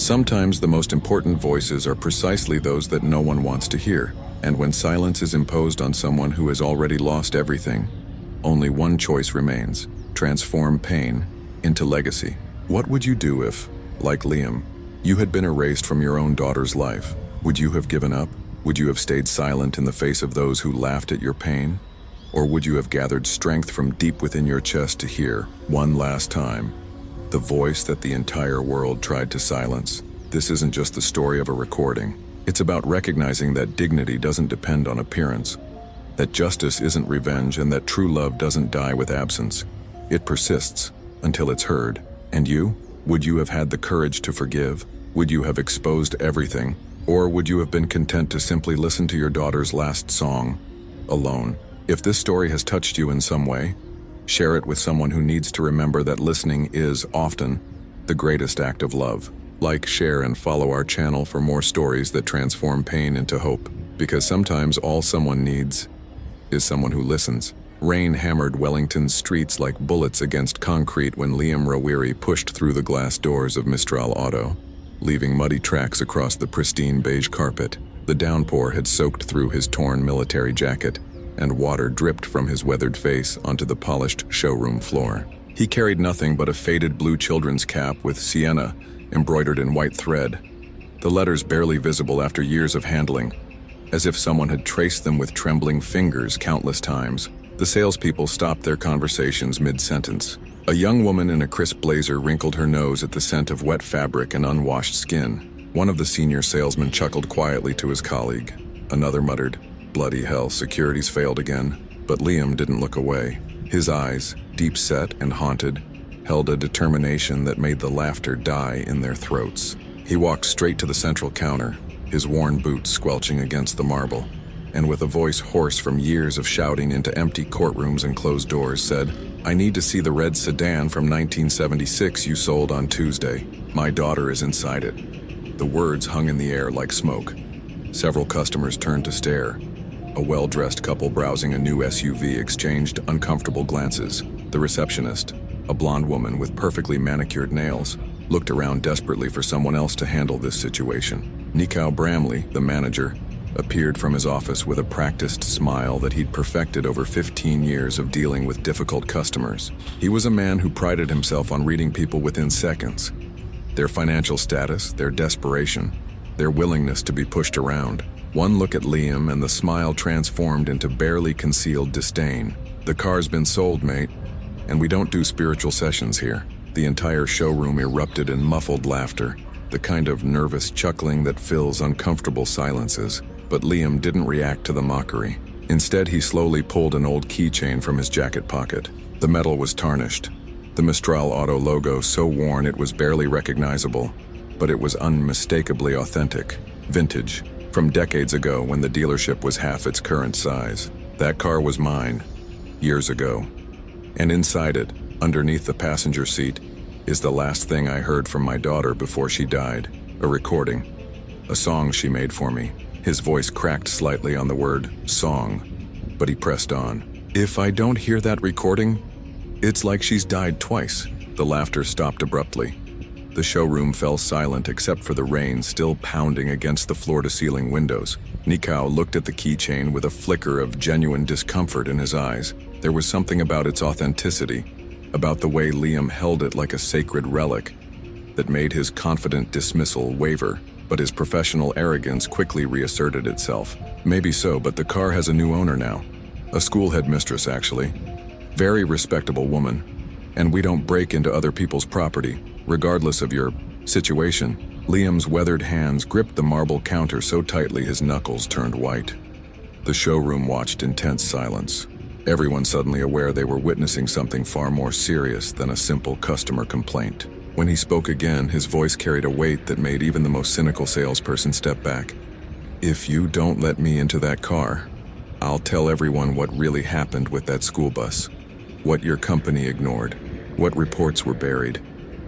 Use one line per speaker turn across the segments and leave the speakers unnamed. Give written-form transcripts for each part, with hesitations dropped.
Sometimes the most important voices are precisely those that no one wants to hear, and when silence is imposed on someone who has already lost everything, only one choice remains: transform pain into legacy. What would you do if, like Liam, you had been erased from your own daughter's life? Would you have given up? Would you have stayed silent in the face of those who laughed at your pain? Or would you have gathered strength from deep within your chest to hear, one last time, the voice that the entire world tried to silence? This isn't just the story of a recording. It's about recognizing that dignity doesn't depend on appearance, that justice isn't revenge, and that true love doesn't die with absence. It persists until it's heard. And you? Would you have had the courage to forgive? Would you have exposed everything? Or would you have been content to simply listen to your daughter's last song, alone? If this story has touched you in some way, share it with someone who needs to remember that listening is often the greatest act of love. Like, share, and follow our channel for more stories that transform pain into hope. Because sometimes all someone needs is someone who listens. Rain hammered Wellington's streets like bullets against concrete when Liam Rawiri pushed through the glass doors of Mistral Auto, leaving muddy tracks across the pristine beige carpet. The downpour had soaked through his torn military jacket, and water dripped from his weathered face onto the polished showroom floor. He carried nothing but a faded blue children's cap with Sienna embroidered in white thread, the letters barely visible after years of handling, as if someone had traced them with trembling fingers countless times. The salespeople stopped their conversations mid-sentence. A young woman in a crisp blazer wrinkled her nose at the scent of wet fabric and unwashed skin. One of the senior salesmen chuckled quietly to his colleague. Another muttered, "Bloody hell, security's failed again." But Liam didn't look away. His eyes, deep set and haunted, held a determination that made the laughter die in their throats. He walked straight to the central counter, his worn boots squelching against the marble, and with a voice hoarse from years of shouting into empty courtrooms and closed doors, said, "I need to see the red sedan from 1976 you sold on Tuesday. My daughter is inside it." The words hung in the air like smoke. Several customers turned to stare. A well-dressed couple browsing a new SUV exchanged uncomfortable glances. The receptionist, a blonde woman with perfectly manicured nails, looked around desperately for someone else to handle this situation. Nikau Bramley, the manager, appeared from his office with a practiced smile that he'd perfected over 15 years of dealing with difficult customers. He was a man who prided himself on reading people within seconds. Their financial status, their desperation, their willingness to be pushed around. One look at Liam and the smile transformed into barely concealed disdain. "The car's been sold, mate, and we don't do spiritual sessions here." The entire showroom erupted in muffled laughter, the kind of nervous chuckling that fills uncomfortable silences. But Liam didn't react to the mockery. Instead, he slowly pulled an old keychain from his jacket pocket. The metal was tarnished, the Mistral Auto logo so worn it was barely recognizable, but it was unmistakably authentic, vintage, from decades ago when the dealership was half its current size. That car was mine, years ago. And inside it, underneath the passenger seat, is the last thing I heard from my daughter before she died. A recording, a song she made for me. His voice cracked slightly on the word song, but he pressed on. "If I don't hear that recording, it's like she's died twice." The laughter stopped abruptly. The showroom fell silent except for the rain still pounding against the floor-to-ceiling windows. Nikau looked at the keychain with a flicker of genuine discomfort in his eyes. There was something about its authenticity, about the way Liam held it like a sacred relic, that made his confident dismissal waver. But his professional arrogance quickly reasserted itself. "Maybe so, but the car has a new owner now. A school headmistress, actually. Very respectable woman. And we don't break into other people's property, regardless of your situation." Liam's weathered hands gripped the marble counter so tightly his knuckles turned white. The showroom watched in tense silence, everyone suddenly aware they were witnessing something far more serious than a simple customer complaint. When he spoke again, his voice carried a weight that made even the most cynical salesperson step back. "If you don't let me into that car, I'll tell everyone what really happened with that school bus, what your company ignored, what reports were buried,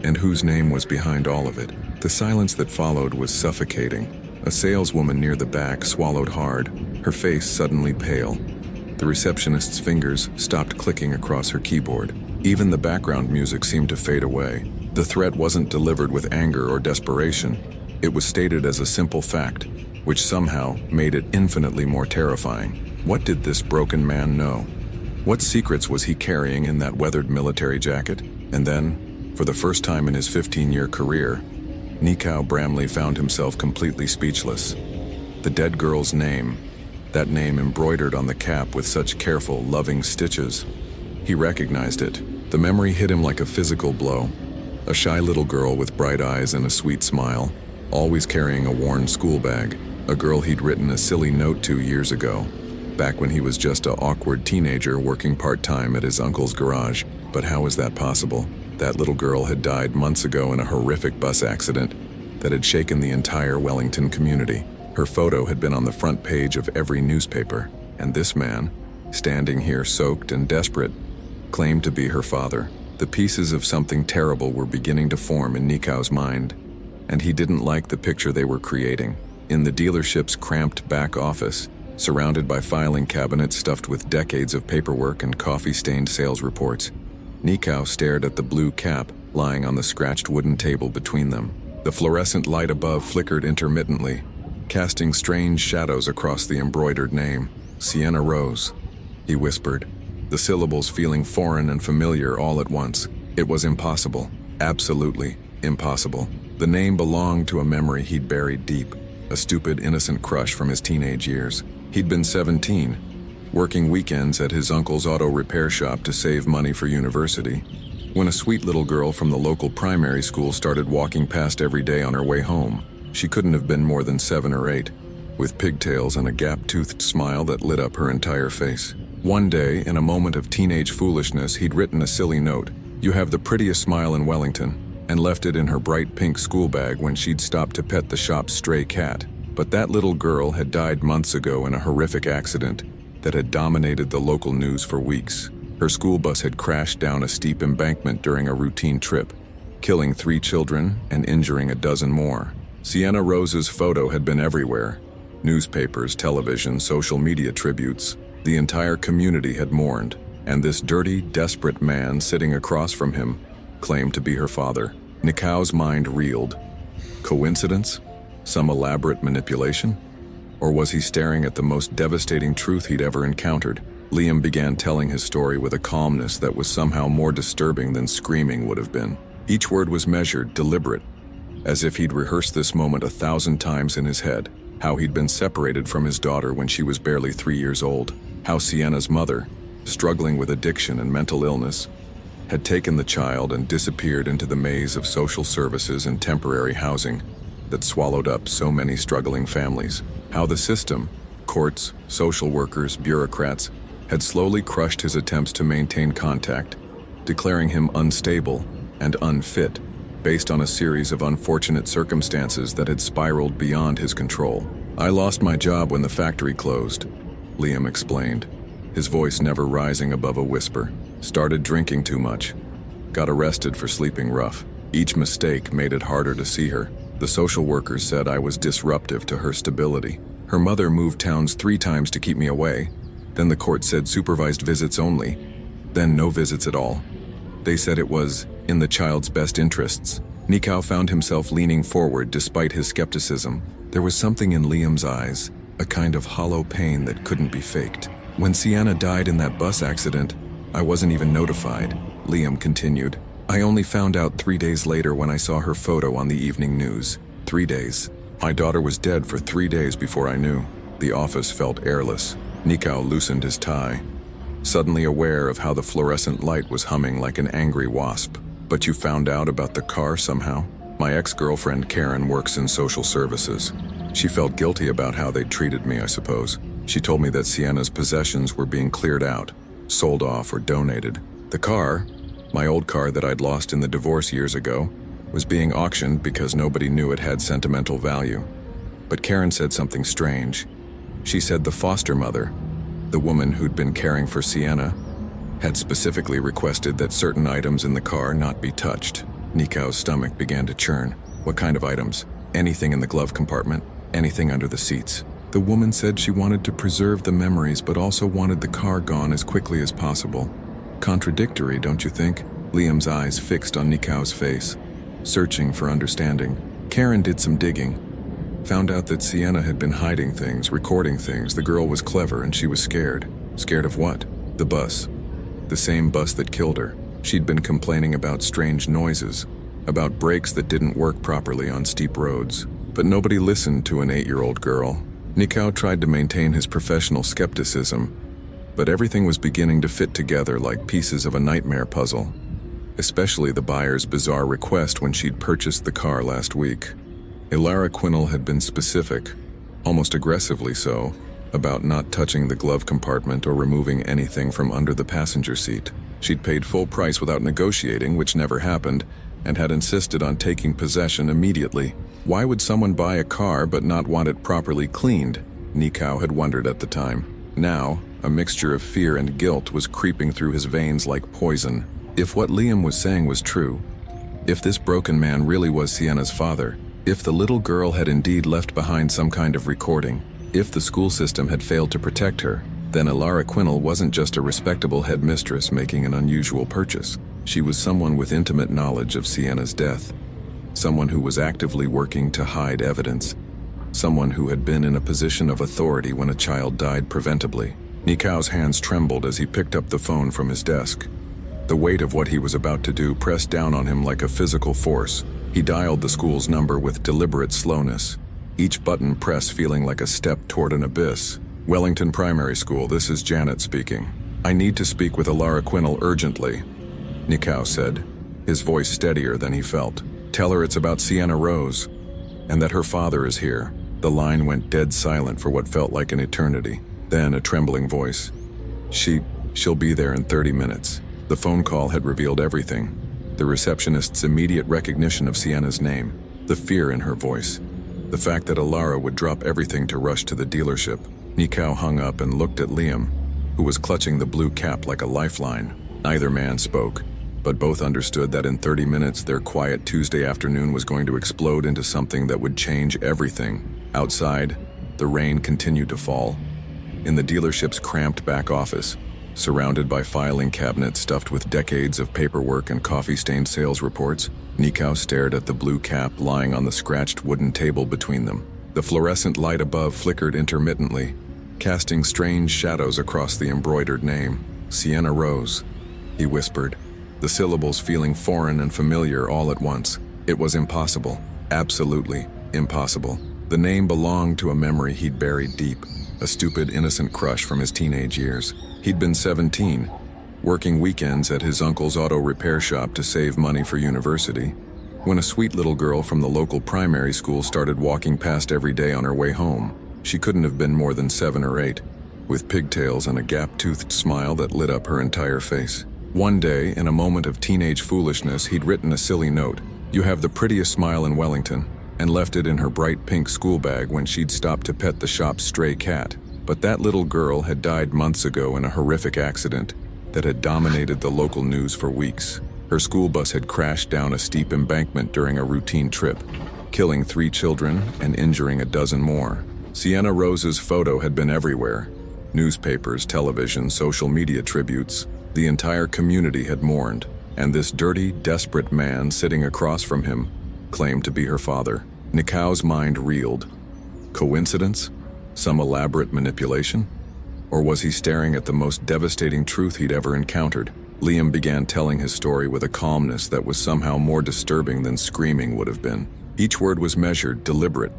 and whose name was behind all of it." The silence that followed was suffocating. A saleswoman near the back swallowed hard, her face suddenly pale. The receptionist's fingers stopped clicking across her keyboard. Even the background music seemed to fade away. The threat wasn't delivered with anger or desperation. It was stated as a simple fact, which somehow made it infinitely more terrifying. What did this broken man know? What secrets was he carrying in that weathered military jacket? And then, for the first time in his 15-year career, Nikau Bramley found himself completely speechless. The dead girl's name, that name embroidered on the cap with such careful, loving stitches. He recognized it. The memory hit him like a physical blow. A shy little girl with bright eyes and a sweet smile, always carrying a worn school bag, a girl he'd written a silly note to years ago, back when he was just an awkward teenager working part-time at his uncle's garage. But how was that possible? That little girl had died months ago in a horrific bus accident that had shaken the entire Wellington community. Her photo had been on the front page of every newspaper, and this man, standing here soaked and desperate, claimed to be her father. The pieces of something terrible were beginning to form in Nikau's mind, and he didn't like the picture they were creating. In the dealership's cramped back office, surrounded by filing cabinets stuffed with decades of paperwork and coffee-stained sales reports, Nikau stared at the blue cap lying on the scratched wooden table between them. The fluorescent light above flickered intermittently, casting strange shadows across the embroidered name. Sienna Rose, he whispered, the syllables feeling foreign and familiar all at once. It was impossible. Absolutely impossible. The name belonged to a memory he'd buried deep, a stupid, innocent crush from his teenage years. He'd been 17, working weekends at his uncle's auto repair shop to save money for university, when a sweet little girl from the local primary school started walking past every day on her way home. She couldn't have been more than 7 or 8, with pigtails and a gap-toothed smile that lit up her entire face. One day, in a moment of teenage foolishness, he'd written a silly note, "You have the prettiest smile in Wellington," and left it in her bright pink school bag when she'd stopped to pet the shop's stray cat. But that little girl had died months ago in a horrific accident that had dominated the local news for weeks. Her school bus had crashed down a steep embankment during a routine trip, killing 3 children and injuring a dozen more. Sienna Rose's photo had been everywhere. Newspapers, television, social media tributes. The entire community had mourned, and this dirty, desperate man sitting across from him claimed to be her father. Nikau's mind reeled. Coincidence? Some elaborate manipulation? Or was he staring at the most devastating truth he'd ever encountered? Liam began telling his story with a calmness that was somehow more disturbing than screaming would have been. Each word was measured, deliberate, as if he'd rehearsed this moment 1,000 times in his head. How he'd been separated from his daughter when she was barely 3 years old. How Sienna's mother, struggling with addiction and mental illness, had taken the child and disappeared into the maze of social services and temporary housing that swallowed up so many struggling families. How the system, courts, social workers, bureaucrats, had slowly crushed his attempts to maintain contact, declaring him unstable and unfit based on a series of unfortunate circumstances that had spiraled beyond his control. "I lost my job when the factory closed," Liam explained, his voice never rising above a whisper. "Started drinking too much. Got arrested for sleeping rough. Each mistake made it harder to see her. The social workers said I was disruptive to her stability. Her mother moved towns 3 times to keep me away. Then the court said supervised visits only. Then no visits at all. They said it was in the child's best interests." Nikau found himself leaning forward despite his skepticism. There was something in Liam's eyes, a kind of hollow pain that couldn't be faked. "When Sienna died in that bus accident, I wasn't even notified," Liam continued. "I only found out 3 days later when I saw her photo on the evening news. 3 days. My daughter was dead for 3 days before I knew." The office felt airless. Nikau loosened his tie, suddenly aware of how the fluorescent light was humming like an angry wasp. "But you found out about the car somehow?" "My ex-girlfriend Karen works in social services. She felt guilty about how they'd treated me, I suppose. She told me that Sienna's possessions were being cleared out, sold off or donated. The car, my old car that I'd lost in the divorce years ago, was being auctioned because nobody knew it had sentimental value. But Karen said something strange. She said the foster mother, the woman who'd been caring for Sienna, had specifically requested that certain items in the car not be touched." Nikau's stomach began to churn. "What kind of items?" "Anything in the glove compartment, anything under the seats. The woman said she wanted to preserve the memories but also wanted the car gone as quickly as possible. Contradictory, don't you think?" Liam's eyes fixed on Nikau's face. searching for understanding. Karen did some digging. Found out that Sienna had been hiding things, recording things. The girl was clever and she was scared. Scared of what? The bus. The same bus that killed her. She'd been complaining about strange noises, about brakes that didn't work properly on steep roads. But nobody listened to an 8-year-old girl. Nikao tried to maintain his professional skepticism, but everything was beginning to fit together like pieces of a nightmare puzzle. Especially the buyer's bizarre request when she'd purchased the car last week. Ilara Quinnell had been specific, almost aggressively so, about not touching the glove compartment or removing anything from under the passenger seat. She'd paid full price without negotiating, which never happened, and had insisted on taking possession immediately. Why would someone buy a car but not want it properly cleaned? Nikao had wondered at the time. Now, a mixture of fear and guilt was creeping through his veins like poison. If what Liam was saying was true, if this broken man really was Sienna's father, if the little girl had indeed left behind some kind of recording, if the school system had failed to protect her, then Ilara Quinnell wasn't just a respectable headmistress making an unusual purchase. She was someone with intimate knowledge of Sienna's death. Someone who was actively working to hide evidence. Someone who had been in a position of authority when a child died preventably. Nikao's hands trembled as he picked up the phone from his desk. The weight of what he was about to do pressed down on him like a physical force. He dialed the school's number with deliberate slowness, each button press feeling like a step toward an abyss. Wellington Primary School, this is Janet speaking. I need to speak with Ilara Quinnell urgently, Nikao said, his voice steadier than he felt. Tell her it's about Sienna Rose, and that her father is here. The line went dead silent for what felt like an eternity. Then a trembling voice. She'll be there in 30 minutes. The phone call had revealed everything. The receptionist's immediate recognition of Sienna's name, the fear in her voice, the fact that Ilara would drop everything to rush to the dealership. Nikao hung up and looked at Liam, who was clutching the blue cap like a lifeline. Neither man spoke, but both understood that in 30 minutes their quiet Tuesday afternoon was going to explode into something that would change everything. Outside, the rain continued to fall. In the dealership's cramped back office, surrounded by filing cabinets stuffed with decades of paperwork and coffee-stained sales reports, Nikao stared at the blue cap lying on the scratched wooden table between them. The fluorescent light above flickered intermittently, casting strange shadows across the embroidered name. Sienna Rose, he whispered, the syllables feeling foreign and familiar all at once. It was impossible, absolutely impossible. The name belonged to a memory he'd buried deep, a stupid, innocent crush from his teenage years. He'd been 17, working weekends at his uncle's auto repair shop to save money for university, when a sweet little girl from the local primary school started walking past every day on her way home. She couldn't have been more than 7 or 8, with pigtails and a gap-toothed smile that lit up her entire face. One day, in a moment of teenage foolishness, he'd written a silly note, "You have the prettiest smile in Wellington," and left it in her bright pink school bag when she'd stopped to pet the shop's stray cat. But that little girl had died months ago in a horrific accident that had dominated the local news for weeks. Her school bus had crashed down a steep embankment during a routine trip, killing 3 children and injuring a dozen more. Sienna Rose's photo had been everywhere. Newspapers, television, social media tributes. The entire community had mourned, and this dirty, desperate man sitting across from him claimed to be her father. Nikao's mind reeled. Coincidence? Some elaborate manipulation? Or was he staring at the most devastating truth he'd ever encountered? Liam began telling his story with a calmness that was somehow more disturbing than screaming would have been. Each word was measured, deliberate,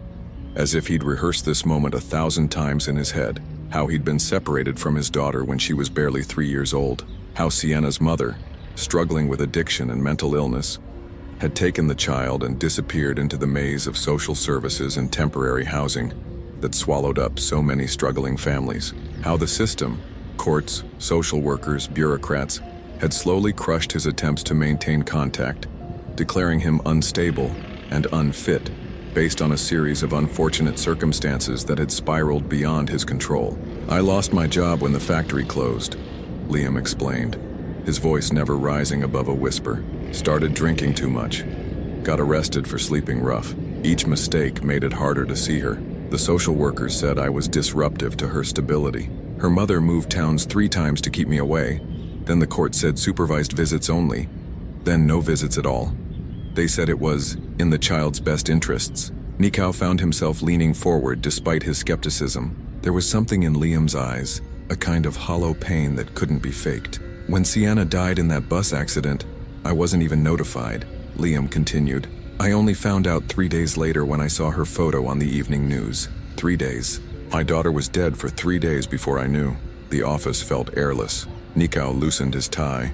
as if he'd rehearsed this moment 1,000 times in his head. How he'd been separated from his daughter when she was barely 3 years old. How Sienna's mother, struggling with addiction and mental illness, had taken the child and disappeared into the maze of social services and temporary housing that swallowed up so many struggling families. How the system, courts, social workers, bureaucrats, had slowly crushed his attempts to maintain contact, declaring him unstable and unfit based on a series of unfortunate circumstances that had spiraled beyond his control. "I lost my job when the factory closed," Liam explained, his voice never rising above a whisper. "Started drinking too much. Got arrested for sleeping rough. Each mistake made it harder to see her. The social workers said I was disruptive to her stability. Her mother moved towns 3 times to keep me away. Then the court said supervised visits only. Then no visits at all. They said it was in the child's best interests. Nikao found himself leaning forward despite his skepticism. There was something in Liam's eyes, a kind of hollow pain that couldn't be faked. When Sienna died in that bus accident, I wasn't even notified, Liam continued. I only found out 3 days later when I saw her photo on the evening news. 3 days. My daughter was dead for 3 days before I knew. The office felt airless. Nikao loosened his tie,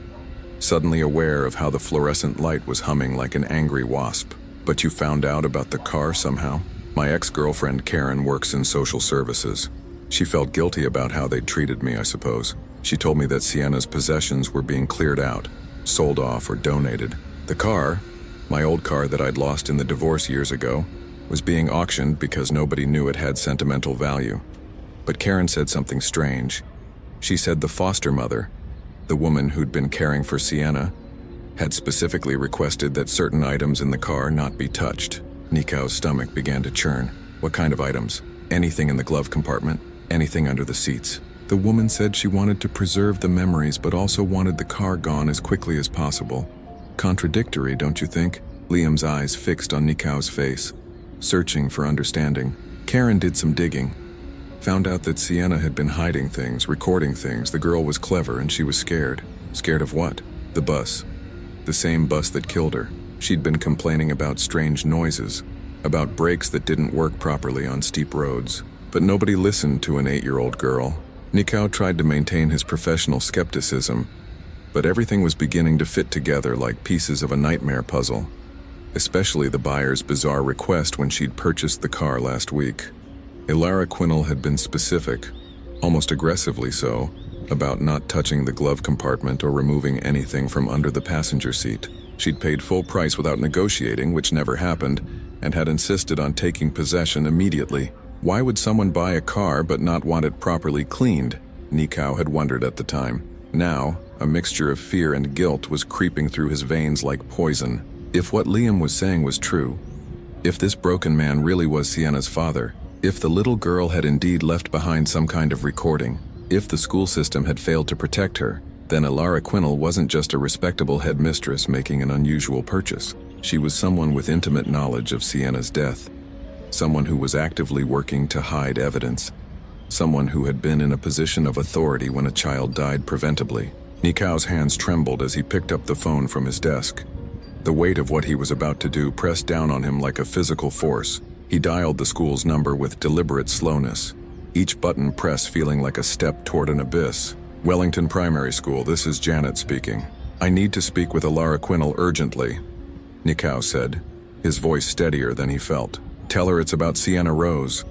suddenly aware of how the fluorescent light was humming like an angry wasp. But you found out about the car somehow? My ex-girlfriend Karen works in social services. She felt guilty about how they'd treated me, I suppose. She told me that Sienna's possessions were being cleared out, sold off or donated. The car, my old car that I'd lost in the divorce years ago, was being auctioned because nobody knew it had sentimental value. But Karen said something strange. She said the foster mother, the woman who'd been caring for Sienna, had specifically requested that certain items in the car not be touched. Nikao's stomach began to churn. What kind of items? Anything in the glove compartment? Anything under the seats? The woman said she wanted to preserve the memories but also wanted the car gone as quickly as possible. Contradictory, don't you think? Liam's eyes fixed on Nikao's face, searching for understanding. Karen did some digging. Found out that Sienna had been hiding things, recording things. The girl was clever and she was scared. Scared of what? The bus. The same bus that killed her. She'd been complaining about strange noises, about brakes that didn't work properly on steep roads. But nobody listened to an 8-year-old girl. Nikao tried to maintain his professional skepticism, but everything was beginning to fit together like pieces of a nightmare puzzle, especially the buyer's bizarre request when she'd purchased the car last week. Ilara Quinnell had been specific, almost aggressively so, about not touching the glove compartment or removing anything from under the passenger seat. She'd paid full price without negotiating, which never happened, and had insisted on taking possession immediately. Why would someone buy a car but not want it properly cleaned? Nikao had wondered at the time. Now, a mixture of fear and guilt was creeping through his veins like poison. If what Liam was saying was true, if this broken man really was Sienna's father, if the little girl had indeed left behind some kind of recording, if the school system had failed to protect her, then Ilara Quinnell wasn't just a respectable headmistress making an unusual purchase. She was someone with intimate knowledge of Sienna's death, someone who was actively working to hide evidence, someone who had been in a position of authority when a child died preventably. Nikao's hands trembled as he picked up the phone from his desk. The weight of what he was about to do pressed down on him like a physical force. He dialed the school's number with deliberate slowness, each button press feeling like a step toward an abyss. Wellington Primary School, this is Janet speaking. I need to speak with Ilara Quinnell urgently, Nikao said, his voice steadier than he felt. Tell her it's about Sienna Rose,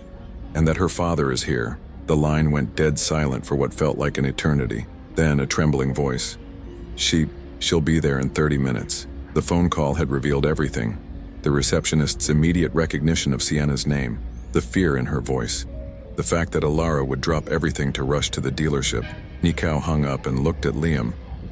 and that her father is here. The line went dead silent for what felt like an eternity. Then a trembling voice. She'll be there in 30 minutes. The phone call had revealed everything. The receptionist's immediate recognition of Sienna's name, the fear in her voice, the fact that Ilara would drop everything to rush to the dealership. Nikao hung up and looked at Liam,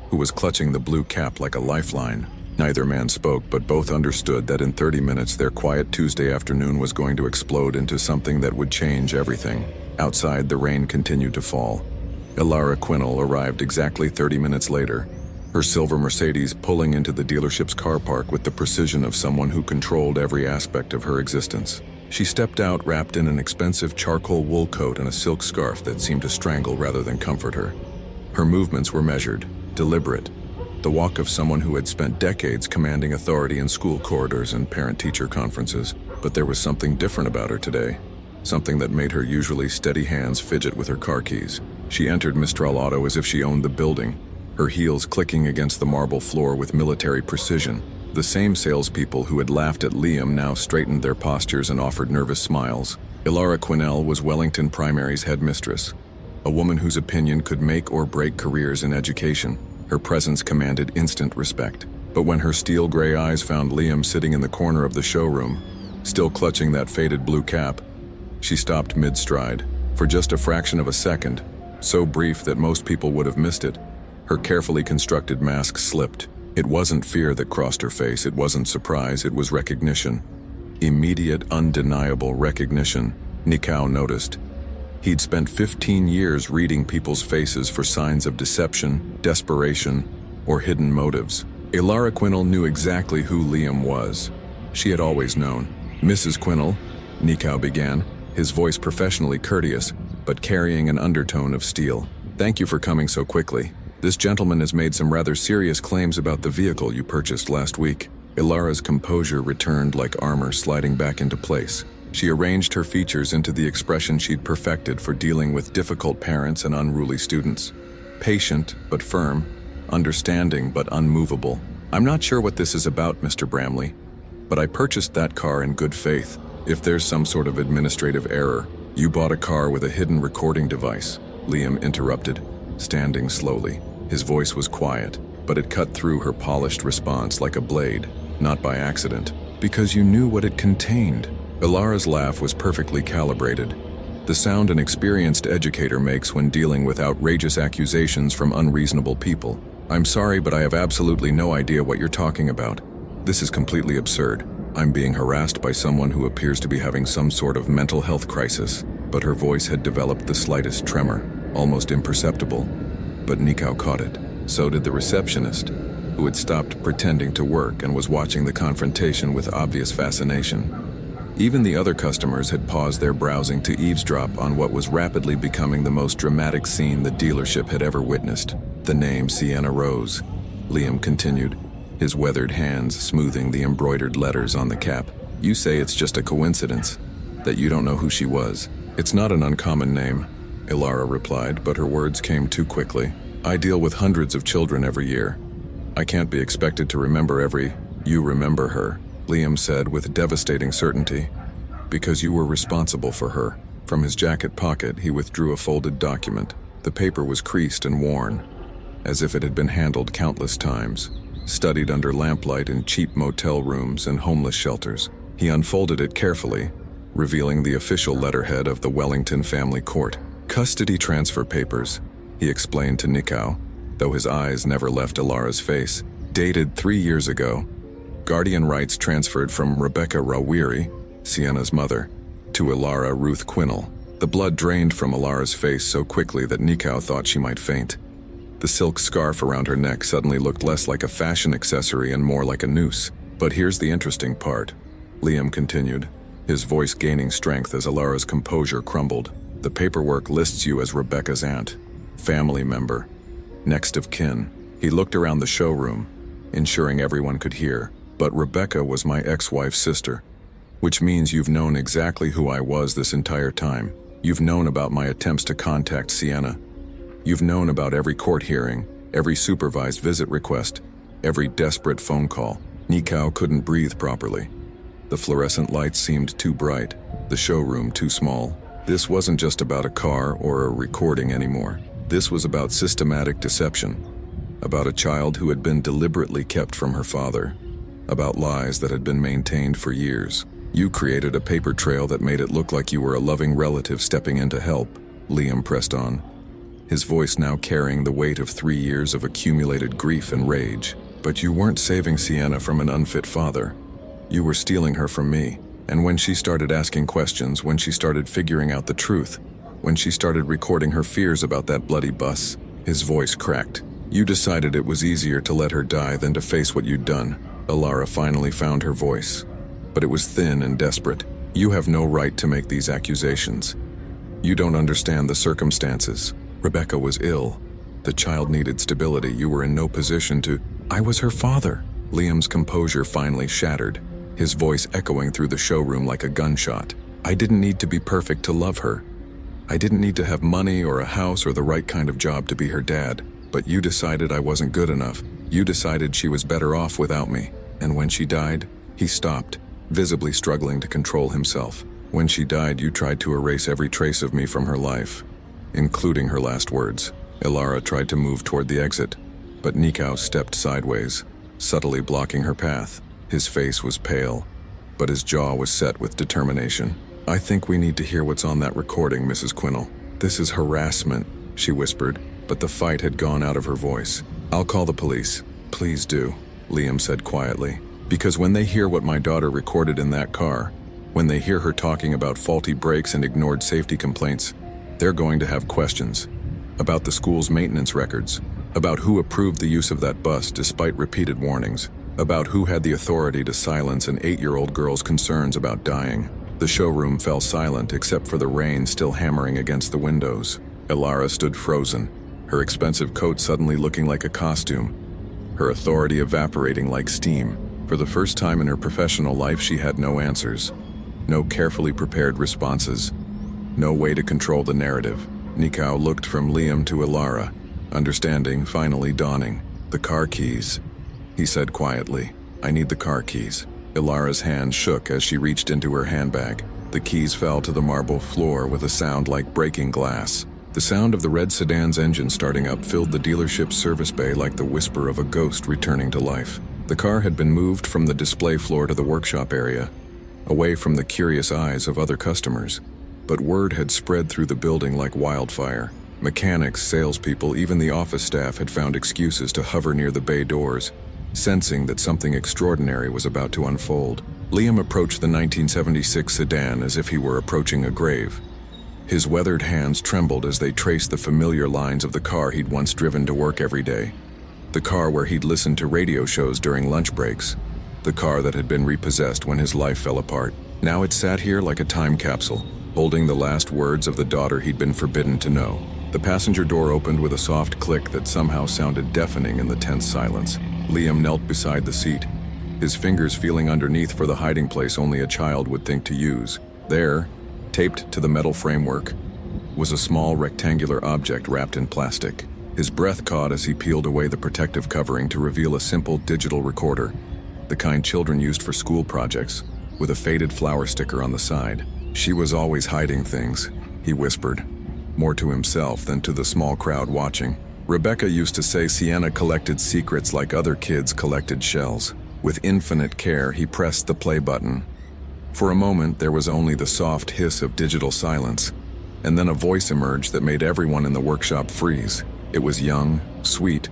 who was clutching the blue cap like a lifeline. Neither man spoke, but both understood that in 30 minutes their quiet Tuesday afternoon was going to explode into something that would change everything. Outside, the rain continued to fall. Ilara Quinnell arrived exactly 30 minutes later, her silver Mercedes pulling into the dealership's car park with the precision of someone who controlled every aspect of her existence. She stepped out wrapped in an expensive charcoal wool coat and a silk scarf that seemed to strangle rather than comfort her. Her movements were measured, deliberate, the walk of someone who had spent decades commanding authority in school corridors and parent-teacher conferences. But there was something different about her today, something that made her usually steady hands fidget with her car keys. She entered Mistral Auto as if she owned the building, her heels clicking against the marble floor with military precision. The same salespeople who had laughed at Liam now straightened their postures and offered nervous smiles. Ilara Quinnell was Wellington Primary's headmistress, a woman whose opinion could make or break careers in education. Her presence commanded instant respect. But when her steel gray eyes found Liam sitting in the corner of the showroom, still clutching that faded blue cap, she stopped mid-stride. For just a fraction of a second, so brief that most people would have missed it, her carefully constructed mask slipped. It wasn't fear that crossed her face, it wasn't surprise, it was recognition. Immediate, undeniable recognition. Nikao noticed. He'd spent 15 years reading people's faces for signs of deception, desperation, or hidden motives. Ilara Quinnell knew exactly who Liam was. She had always known. "Mrs. Quinnell," Nikau began, his voice professionally courteous, but carrying an undertone of steel. "Thank you for coming so quickly. This gentleman has made some rather serious claims about the vehicle you purchased last week." Ilara's composure returned like armor sliding back into place. She arranged her features into the expression she'd perfected for dealing with difficult parents and unruly students. Patient but firm, understanding but unmovable. "I'm not sure what this is about, Mr. Bramley, but I purchased that car in good faith. If there's some sort of administrative error, you bought a car with a hidden recording device," Liam interrupted, standing slowly. His voice was quiet, but it cut through her polished response like a blade. "Not by accident, because you knew what it contained." Ilara's laugh was perfectly calibrated, the sound an experienced educator makes when dealing with outrageous accusations from unreasonable people. "I'm sorry, but I have absolutely no idea what you're talking about. This is completely absurd. I'm being harassed by someone who appears to be having some sort of mental health crisis." But her voice had developed the slightest tremor, almost imperceptible. But Nikau caught it. So did the receptionist, who had stopped pretending to work and was watching the confrontation with obvious fascination. Even the other customers had paused their browsing to eavesdrop on what was rapidly becoming the most dramatic scene the dealership had ever witnessed. "The name Sienna Rose," Liam continued, his weathered hands smoothing the embroidered letters on the cap. "You say it's just a coincidence, that you don't know who she was." "It's not an uncommon name," Ilara replied, but her words came too quickly. "I deal with hundreds of children every year. I can't be expected to remember every." "You remember her," Liam said with devastating certainty, "because you were responsible for her." From his jacket pocket, he withdrew a folded document. The paper was creased and worn, as if it had been handled countless times, studied under lamplight in cheap motel rooms and homeless shelters. He unfolded it carefully, revealing the official letterhead of the Wellington family court. "Custody transfer papers," he explained to Nikau, though his eyes never left Ilara's face. "Dated 3 years ago. Guardian rights transferred from Rebecca Rawiri, Sienna's mother, to Ilara Ruth Quinnell." The blood drained from Ilara's face so quickly that Nikau thought she might faint. The silk scarf around her neck suddenly looked less like a fashion accessory and more like a noose. "But here's the interesting part," Liam continued, his voice gaining strength as Ilara's composure crumbled. "The paperwork lists you as Rebecca's aunt, family member, next of kin." He looked around the showroom, ensuring everyone could hear. "But Rebecca was my ex-wife's sister, which means you've known exactly who I was this entire time. You've known about my attempts to contact Sienna. You've known about every court hearing, every supervised visit request, every desperate phone call." Nikau couldn't breathe properly. The fluorescent lights seemed too bright, the showroom too small. This wasn't just about a car or a recording anymore. This was about systematic deception, about a child who had been deliberately kept from her father, about lies that had been maintained for years. "You created a paper trail that made it look like you were a loving relative stepping in to help," Liam pressed on, his voice now carrying the weight of 3 years of accumulated grief and rage. "But you weren't saving Sienna from an unfit father. You were stealing her from me. And when she started asking questions, when she started figuring out the truth, when she started recording her fears about that bloody bus," his voice cracked, "you decided it was easier to let her die than to face what you'd done." Ilara finally found her voice, but it was thin and desperate. "You have no right to make these accusations. You don't understand the circumstances. Rebecca was ill. The child needed stability. You were in no position to—" "I was her father." Liam's composure finally shattered, his voice echoing through the showroom like a gunshot. "I didn't need to be perfect to love her. I didn't need to have money or a house or the right kind of job to be her dad. But you decided I wasn't good enough. You decided she was better off without me. And when she died," he stopped, visibly struggling to control himself. "When she died, you tried to erase every trace of me from her life, including her last words." Ilara tried to move toward the exit, but Nikau stepped sideways, subtly blocking her path. His face was pale, but his jaw was set with determination. "I think we need to hear what's on that recording, Mrs. Quinnell. This is harassment," she whispered, but the fight had gone out of her voice. "I'll call the police." "Please do," Liam said quietly, "because when they hear what my daughter recorded in that car, when they hear her talking about faulty brakes and ignored safety complaints, they're going to have questions about the school's maintenance records, About who approved the use of that bus despite repeated warnings. About who had the authority to silence an 8-year-old girl's concerns about dying. The showroom fell silent except for the rain still hammering against the windows. Ilara stood frozen, her expensive coat suddenly looking like a costume, her authority evaporating like steam. For the first time in her professional life, she had no answers, no carefully prepared responses, no way to control the narrative. Nikau looked from Liam to Ilara, understanding finally dawning. "The car keys," he said quietly. "I need the car keys." Ilara's hand shook as she reached into her handbag. The keys fell to the marble floor with a sound like breaking glass. The sound of the red sedan's engine starting up filled the dealership's service bay like the whisper of a ghost returning to life. The car had been moved from the display floor to the workshop area, away from the curious eyes of other customers. But word had spread through the building like wildfire. Mechanics, salespeople, even the office staff had found excuses to hover near the bay doors, sensing that something extraordinary was about to unfold. Liam approached the 1976 sedan as if he were approaching a grave. His weathered hands trembled as they traced the familiar lines of the car he'd once driven to work every day. The car where he'd listened to radio shows during lunch breaks. The car that had been repossessed when his life fell apart. Now it sat here like a time capsule, holding the last words of the daughter he'd been forbidden to know. The passenger door opened with a soft click that somehow sounded deafening in the tense silence. Liam knelt beside the seat, his fingers feeling underneath for the hiding place only a child would think to use. There, taped to the metal framework, was a small rectangular object wrapped in plastic. His breath caught as he peeled away the protective covering to reveal a simple digital recorder, the kind children used for school projects, with a faded flower sticker on the side. "She was always hiding things," he whispered, more to himself than to the small crowd watching. Rebecca used to say Sienna collected secrets like other kids collected shells. With infinite care, he pressed the play button. For a moment, there was only the soft hiss of digital silence, and then a voice emerged that made everyone in the workshop freeze. It was young, sweet,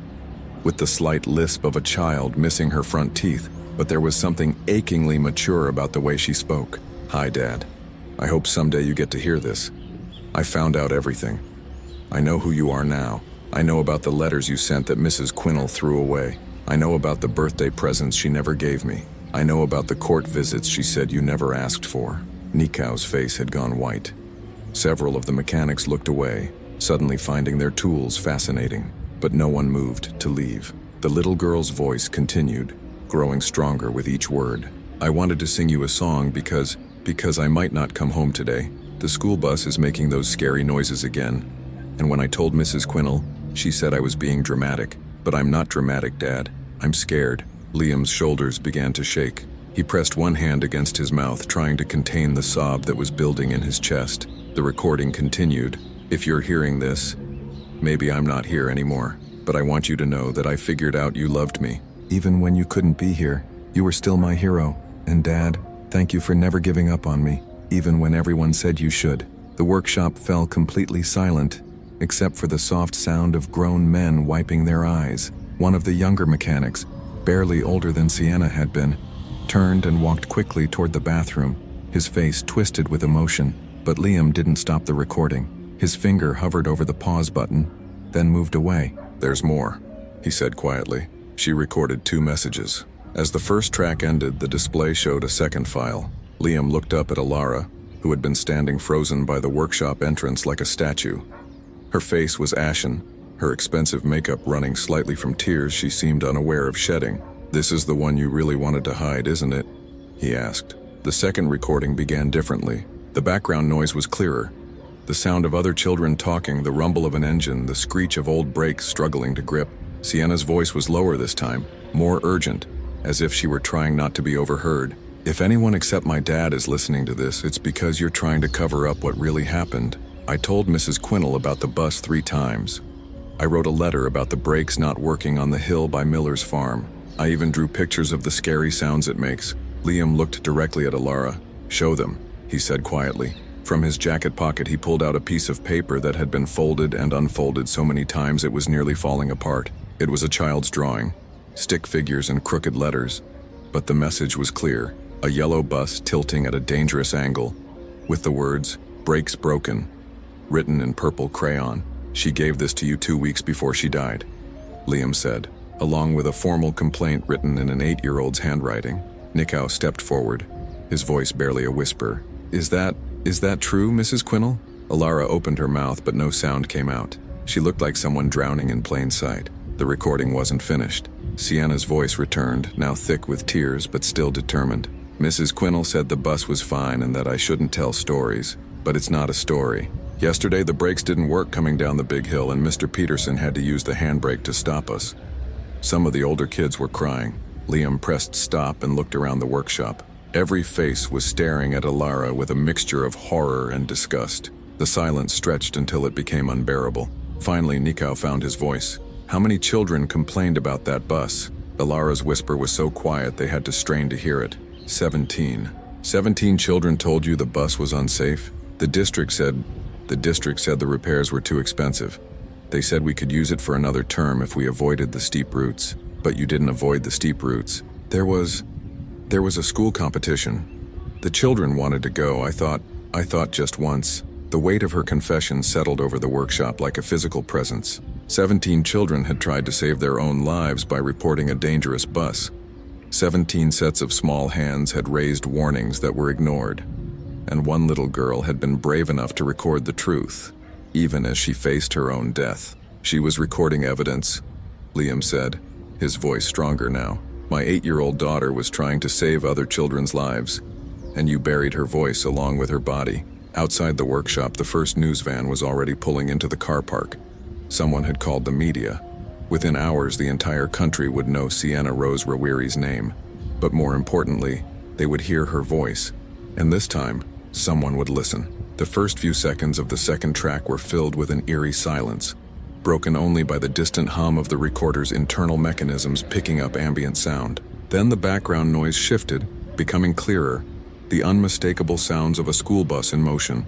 with the slight lisp of a child missing her front teeth, but there was something achingly mature about the way she spoke. "Hi, Dad. I hope someday you get to hear this. I found out everything. I know who you are now. I know about the letters you sent that Mrs. Quinnell threw away. I know about the birthday presents she never gave me. I know about the court visits she said you never asked for." Nikau's face had gone white. Several of the mechanics looked away, suddenly finding their tools fascinating, but no one moved to leave. The little girl's voice continued, growing stronger with each word. "I wanted to sing you a song because I might not come home today. The school bus is making those scary noises again. And when I told Mrs. Quinnell, she said I was being dramatic. But I'm not dramatic, Dad. I'm scared." Liam's shoulders began to shake. He pressed one hand against his mouth, trying to contain the sob that was building in his chest. The recording continued. "If you're hearing this, maybe I'm not here anymore, but I want you to know that I figured out you loved me. Even when you couldn't be here, you were still my hero. And Dad, thank you for never giving up on me, even when everyone said you should." The workshop fell completely silent, except for the soft sound of grown men wiping their eyes. One of the younger mechanics, barely older than Sienna had been, turned and walked quickly toward the bathroom, his face twisted with emotion. But Liam didn't stop the recording. His finger hovered over the pause button, then moved away. "There's more," he said quietly. She recorded 2 messages. As the first track ended, the display showed a second file. Liam looked up at Ilara, who had been standing frozen by the workshop entrance like a statue. Her face was ashen, her expensive makeup running slightly from tears she seemed unaware of shedding. "This is the one you really wanted to hide, isn't it?" he asked. The second recording began differently. The background noise was clearer. The sound of other children talking, the rumble of an engine, the screech of old brakes struggling to grip. Sienna's voice was lower this time, more urgent, as if she were trying not to be overheard. "If anyone except my dad is listening to this, it's because you're trying to cover up what really happened. I told Mrs. Quinnell about the bus 3 times. I wrote a letter about the brakes not working on the hill by Miller's farm. I even drew pictures of the scary sounds it makes." Liam looked directly at Ilara. "Show them," he said quietly. From his jacket pocket he pulled out a piece of paper that had been folded and unfolded so many times it was nearly falling apart. It was a child's drawing, stick figures and crooked letters, but the message was clear. A yellow bus tilting at a dangerous angle, with the words, "Brakes broken," written in purple crayon. "She gave this to you 2 weeks before she died." Liam said, along with a formal complaint written in an 8-year-old's handwriting. Nikau stepped forward, his voice barely a whisper. Is that true, Mrs. Quinnell? Alara opened her mouth, but no sound came out. She looked like someone drowning in plain sight. The recording wasn't finished. Sienna's voice returned, now thick with tears, but still determined. Mrs. Quinnell said the bus was fine and that I shouldn't tell stories. But it's not a story. Yesterday the brakes didn't work coming down the big hill and Mr. Peterson had to use the handbrake to stop us. Some of the older kids were crying. Liam pressed stop and looked around the workshop. Every face was staring at Alara with a mixture of horror and disgust. The silence stretched until it became unbearable. Finally, Nikau found his voice. How many children complained about that bus? Alara's whisper was so quiet they had to strain to hear it. 17. 17 children told you the bus was unsafe? The district said the repairs were too expensive. They said we could use it for another term if we avoided the steep routes. But you didn't avoid the steep routes. There was a school competition. The children wanted to go. I thought just once. The weight of her confession settled over the workshop like a physical presence. 17 children had tried to save their own lives by reporting a dangerous bus. 17 sets of small hands had raised warnings that were ignored. And one little girl had been brave enough to record the truth, even as she faced her own death. She was recording evidence, Liam said, his voice stronger now. My 8-year-old daughter was trying to save other children's lives, and you buried her voice along with her body. Outside the workshop, the first news van was already pulling into the car park. Someone had called the media. Within hours, the entire country would know Sienna Rose Rawiri's name. But more importantly, they would hear her voice. And this time, someone would listen. The first few seconds of the second track were filled with an eerie silence, broken only by the distant hum of the recorder's internal mechanisms picking up ambient sound. Then the background noise shifted, becoming clearer, the unmistakable sounds of a school bus in motion.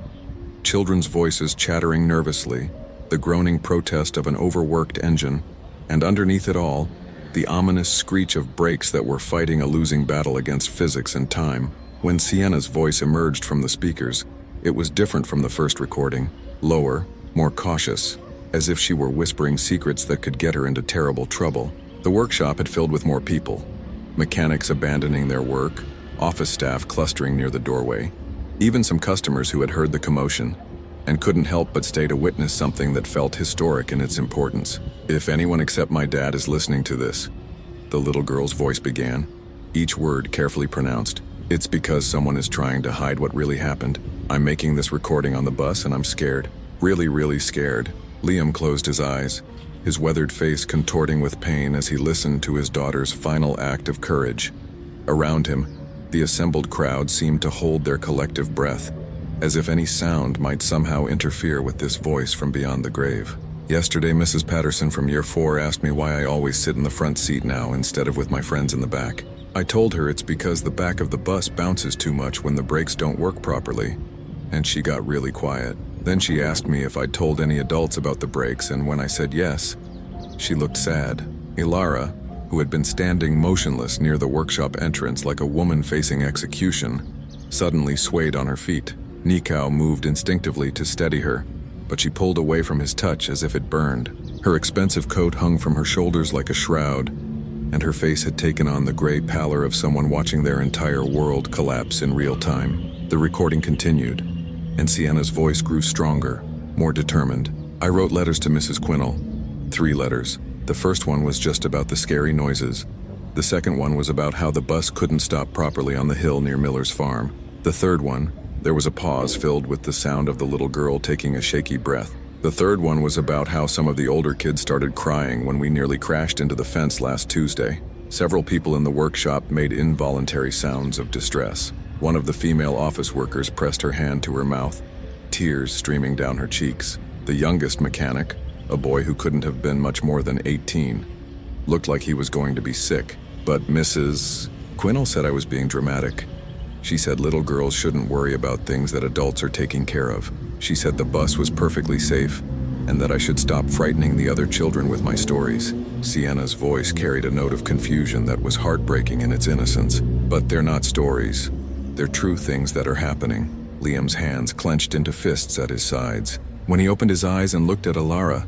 Children's voices chattering nervously, the groaning protest of an overworked engine, and underneath it all, the ominous screech of brakes that were fighting a losing battle against physics and time. When Sienna's voice emerged from the speakers, it was different from the first recording, lower, more cautious, as if she were whispering secrets that could get her into terrible trouble. The workshop had filled with more people, mechanics abandoning their work, office staff clustering near the doorway, even some customers who had heard the commotion and couldn't help but stay to witness something that felt historic in its importance. If anyone except my dad is listening to this, the little girl's voice began, each word carefully pronounced. It's because someone is trying to hide what really happened. I'm making this recording on the bus and I'm scared. Really, really scared. Liam closed his eyes, his weathered face contorting with pain as he listened to his daughter's final act of courage. Around him, the assembled crowd seemed to hold their collective breath, as if any sound might somehow interfere with this voice from beyond the grave. Yesterday, Mrs. Patterson from Year 4 asked me why I always sit in the front seat now instead of with my friends in the back. I told her it's because the back of the bus bounces too much when the brakes don't work properly, and she got really quiet. Then she asked me if I'd told any adults about the brakes, and when I said yes, she looked sad. Alara, who had been standing motionless near the workshop entrance like a woman facing execution, suddenly swayed on her feet. Nikau moved instinctively to steady her, but she pulled away from his touch as if it burned. Her expensive coat hung from her shoulders like a shroud, and her face had taken on the gray pallor of someone watching their entire world collapse in real time. The recording continued, and Sienna's voice grew stronger, more determined. I wrote letters to Mrs. Quinnell. 3 letters. The first one was just about the scary noises. The second one was about how the bus couldn't stop properly on the hill near Miller's farm. The third one, there was a pause filled with the sound of the little girl taking a shaky breath. The third one was about how some of the older kids started crying when we nearly crashed into the fence last Tuesday. Several people in the workshop made involuntary sounds of distress. One of the female office workers pressed her hand to her mouth, tears streaming down her cheeks. The youngest mechanic, a boy who couldn't have been much more than 18, looked like he was going to be sick. But Mrs. Quinnell said I was being dramatic. She said little girls shouldn't worry about things that adults are taking care of. She said the bus was perfectly safe, and that I should stop frightening the other children with my stories. Sienna's voice carried a note of confusion that was heartbreaking in its innocence. But they're not stories. They're true things that are happening. Liam's hands clenched into fists at his sides. When he opened his eyes and looked at Alara,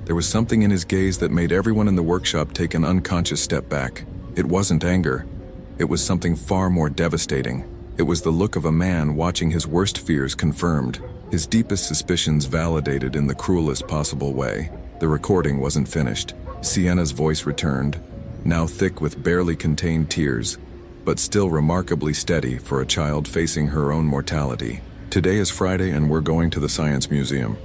There was something in his gaze that made everyone in the workshop take an unconscious step back. It wasn't anger. It was something far more devastating. It was the look of a man watching his worst fears confirmed, his deepest suspicions validated in the cruelest possible way. The recording wasn't finished. Sienna's voice returned, now thick with barely contained tears, but still remarkably steady for a child facing her own mortality. Today is Friday and we're going to the Science Museum.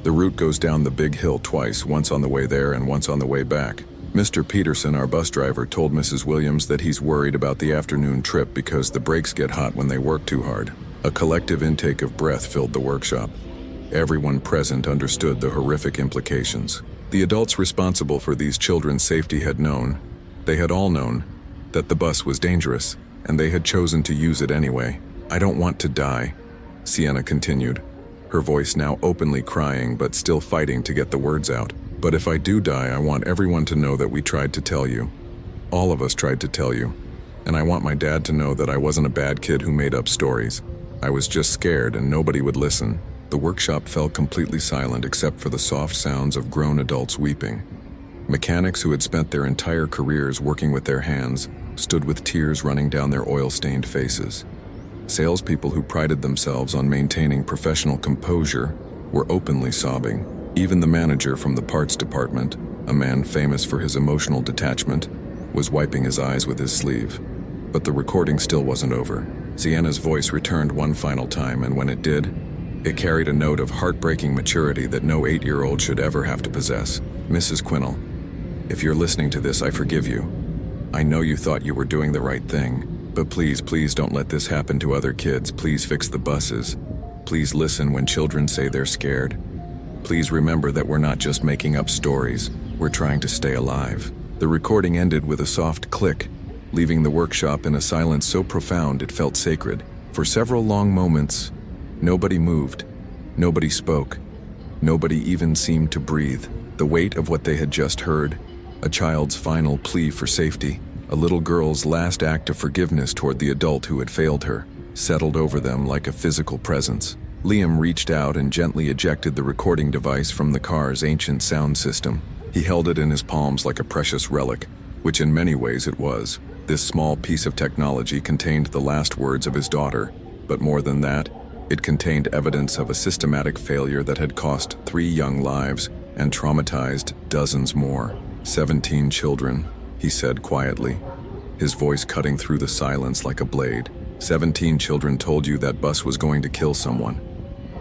The route goes down the big hill twice, once on the way there and once on the way back. Mr. Peterson, our bus driver, told Mrs. Williams that he's worried about the afternoon trip because the brakes get hot when they work too hard. A collective intake of breath filled the workshop. Everyone present understood the horrific implications. The adults responsible for these children's safety had known, they had all known, that the bus was dangerous, and they had chosen to use it anyway. "I don't want to die," Sienna continued, her voice now openly crying but still fighting to get the words out. "But if I do die, I want everyone to know that we tried to tell you. All of us tried to tell you. And I want my dad to know that I wasn't a bad kid who made up stories. I was just scared and nobody would listen." The workshop fell completely silent except for the soft sounds of grown adults weeping. Mechanics who had spent their entire careers working with their hands stood with tears running down their oil-stained faces. Salespeople who prided themselves on maintaining professional composure were openly sobbing. Even the manager from the parts department, a man famous for his emotional detachment, was wiping his eyes with his sleeve. But the recording still wasn't over. Sienna's voice returned one final time, and when it did, it carried a note of heartbreaking maturity that no 8-year-old should ever have to possess. "Mrs. Quinnell, if you're listening to this, I forgive you. I know you thought you were doing the right thing, but please don't let this happen to other kids. Please fix the buses. Please listen when children say they're scared. Please remember that we're not just making up stories, we're trying to stay alive." The recording ended with a soft click, leaving the workshop in a silence so profound it felt sacred. For several long moments, nobody moved, nobody spoke, nobody even seemed to breathe. The weight of what they had just heard, a child's final plea for safety, a little girl's last act of forgiveness toward the adult who had failed her, settled over them like a physical presence. Liam reached out and gently ejected the recording device from the car's ancient sound system. He held it in his palms like a precious relic, which in many ways it was. This small piece of technology contained the last words of his daughter, but more than that, it contained evidence of a systematic failure that had cost 3 young lives and traumatized dozens more. 17 children, he said quietly, his voice cutting through the silence like a blade. 17 children told you that bus was going to kill someone,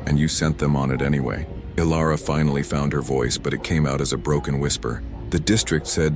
and you sent them on it anyway. Ilara finally found her voice, but it came out as a broken whisper. "The district said,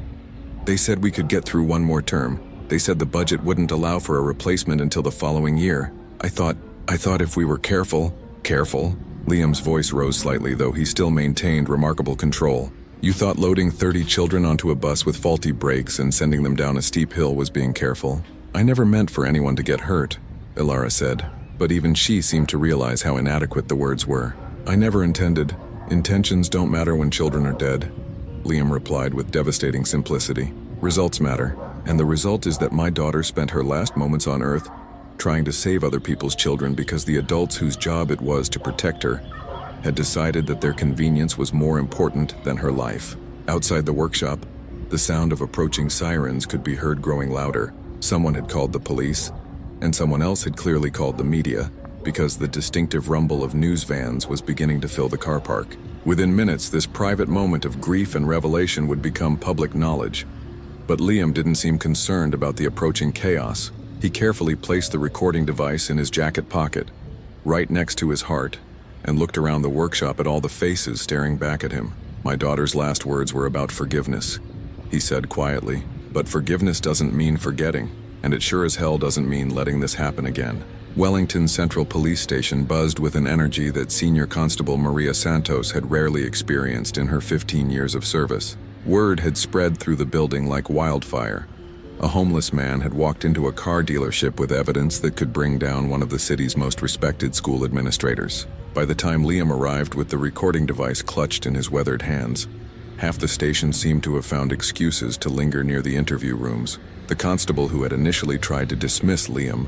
they said we could get through one more term. They said the budget wouldn't allow for a replacement until the following year. I thought if we were careful." "Careful?" Liam's voice rose slightly, though he still maintained remarkable control. "You thought loading 30 children onto a bus with faulty brakes and sending them down a steep hill was being careful? I never meant for anyone to get hurt," Ilara said, but even she seemed to realize how inadequate the words were. "I never intended. Intentions don't matter when children are dead," Liam replied with devastating simplicity. "Results matter, and the result is that my daughter spent her last moments on Earth trying to save other people's children because the adults whose job it was to protect her had decided that their convenience was more important than her life." Outside the workshop, the sound of approaching sirens could be heard growing louder. Someone had called the police, and someone else had clearly called the media, because the distinctive rumble of news vans was beginning to fill the car park. Within minutes, this private moment of grief and revelation would become public knowledge. But Liam didn't seem concerned about the approaching chaos. He carefully placed the recording device in his jacket pocket, right next to his heart, and looked around the workshop at all the faces staring back at him. "My daughter's last words were about forgiveness," he said quietly. "But forgiveness doesn't mean forgetting, and it sure as hell doesn't mean letting this happen again." Wellington Central Police Station buzzed with an energy that Senior Constable Maria Santos had rarely experienced in her 15 years of service. Word had spread through the building like wildfire. A homeless man had walked into a car dealership with evidence that could bring down one of the city's most respected school administrators. By the time Liam arrived with the recording device clutched in his weathered hands, half the station seemed to have found excuses to linger near the interview rooms. The constable who had initially tried to dismiss Liam,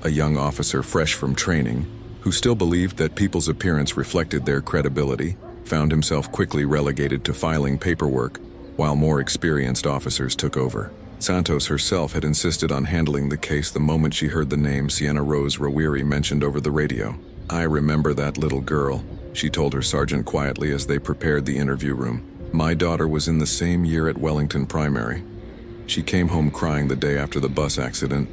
a young officer fresh from training, who still believed that people's appearance reflected their credibility, found himself quickly relegated to filing paperwork, while more experienced officers took over. Santos herself had insisted on handling the case the moment she heard the name Sienna Rose Rawiri mentioned over the radio. "I remember that little girl," she told her sergeant quietly as they prepared the interview room. "My daughter was in the same year at Wellington Primary. She came home crying the day after the bus accident,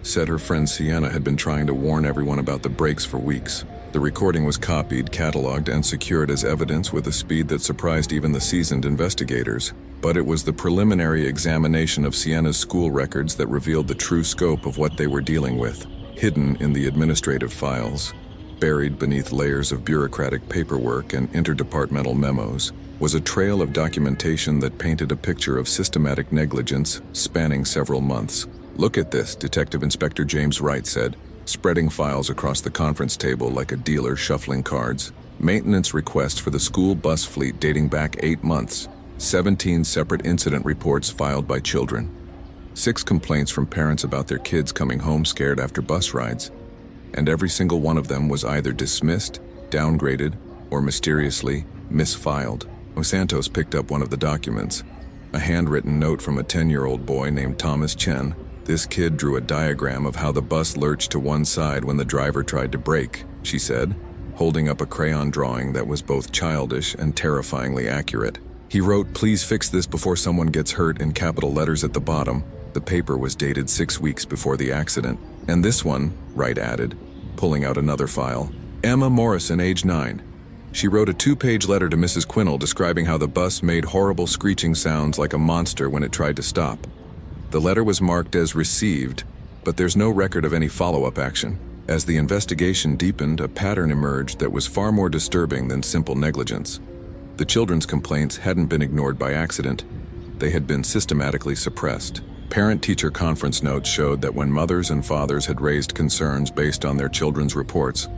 said her friend Sienna had been trying to warn everyone about the brakes for weeks. The recording was copied, cataloged, and secured as evidence with a speed that surprised even the seasoned investigators. But it was the preliminary examination of Sienna's school records that revealed the true scope of what they were dealing with. Hidden in the administrative files, buried beneath layers of bureaucratic paperwork and interdepartmental memos, was a trail of documentation that painted a picture of systematic negligence spanning several months. "Look at this," Detective Inspector James Wright said, spreading files across the conference table like a dealer shuffling cards. "Maintenance requests for the school bus fleet dating back 8 months. 17 separate incident reports filed by children. 6 complaints from parents about their kids coming home scared after bus rides. And every single one of them was either dismissed, downgraded, or mysteriously misfiled." Santos picked up one of the documents, a handwritten note from a 10-year-old boy named Thomas Chen. "This kid drew a diagram of how the bus lurched to one side when the driver tried to brake," she said, holding up a crayon drawing that was both childish and terrifyingly accurate. "He wrote, 'Please fix this before someone gets hurt,' in capital letters at the bottom." The paper was dated 6 weeks before the accident. "And this one," Wright added, pulling out another file. "Emma Morrison, age 9. She wrote a 2-page letter to Mrs. Quinnell describing how the bus made horrible screeching sounds like a monster when it tried to stop. The letter was marked as received, but there's no record of any follow-up action. As the investigation deepened, a pattern emerged that was far more disturbing than simple negligence. The children's complaints hadn't been ignored by accident. They had been systematically suppressed. Parent-teacher conference notes showed that when mothers and fathers had raised concerns based on their children's reports,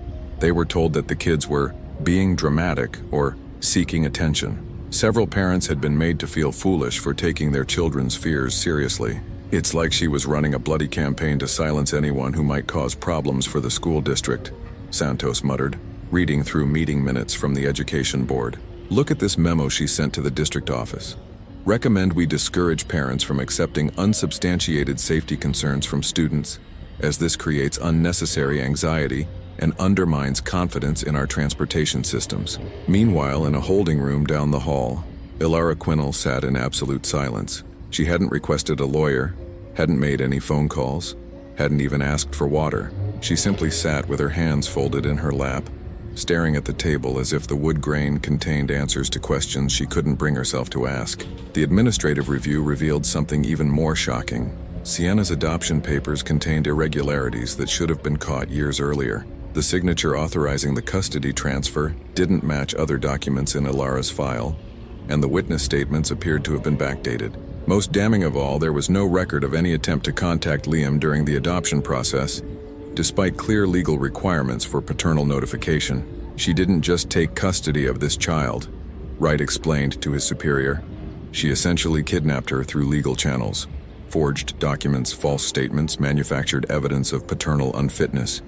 they were told that the kids were being dramatic or seeking attention. Several parents had been made to feel foolish for taking their children's fears seriously. "It's like she was running a bloody campaign to silence anyone who might cause problems for the school district," Santos muttered, reading through meeting minutes from the education board. "Look at this memo she sent to the district office. Recommend we discourage parents from accepting unsubstantiated safety concerns from students, as this creates unnecessary anxiety and undermines confidence in our transportation systems." Meanwhile, in a holding room down the hall, Ilara Quinnell sat in absolute silence. She hadn't requested a lawyer, hadn't made any phone calls, hadn't even asked for water. She simply sat with her hands folded in her lap, staring at the table as if the wood grain contained answers to questions she couldn't bring herself to ask. The administrative review revealed something even more shocking. Sienna's adoption papers contained irregularities that should have been caught years earlier. The signature authorizing the custody transfer didn't match other documents in Ilara's file, and the witness statements appeared to have been backdated. Most damning of all, there was no record of any attempt to contact Liam during the adoption process. Despite clear legal requirements for paternal notification, she didn't just take custody of this child, Wright explained to his superior. She essentially kidnapped her through legal channels, forged documents, false statements, manufactured evidence of paternal unfitness.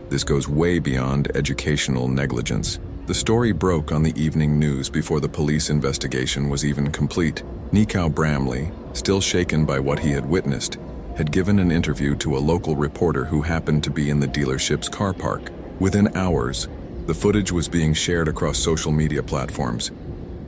This goes way beyond educational negligence. The story broke on the evening news before the police investigation was even complete. Nikau Bramley, still shaken by what he had witnessed, had given an interview to a local reporter who happened to be in the dealership's car park. Within hours, the footage was being shared across social media platforms,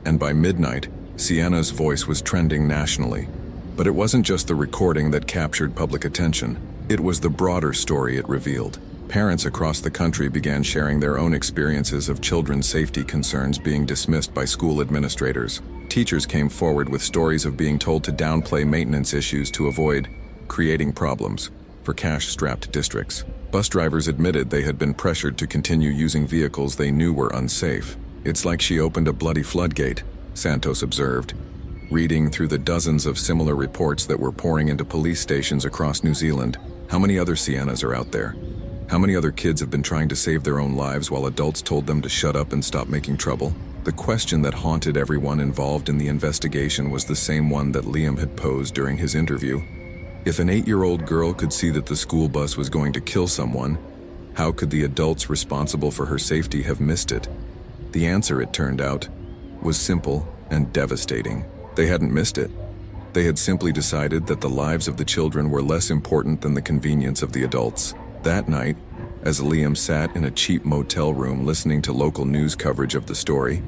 and by midnight, Sienna's voice was trending nationally. But it wasn't just the recording that captured public attention. It was the broader story it revealed. Parents across the country began sharing their own experiences of children's safety concerns being dismissed by school administrators. Teachers came forward with stories of being told to downplay maintenance issues to avoid creating problems for cash-strapped districts. Bus drivers admitted they had been pressured to continue using vehicles they knew were unsafe. "It's like she opened a bloody floodgate," Santos observed, reading through the dozens of similar reports that were pouring into police stations across New Zealand. How many other Siennas are out there? How many other kids have been trying to save their own lives while adults told them to shut up and stop making trouble? The question that haunted everyone involved in the investigation was the same one that Liam had posed during his interview. If an 8-year-old girl could see that the school bus was going to kill someone, how could the adults responsible for her safety have missed it? The answer, it turned out, was simple and devastating. They hadn't missed it. They had simply decided that the lives of the children were less important than the convenience of the adults. That night, as Liam sat in a cheap motel room listening to local news coverage of the story,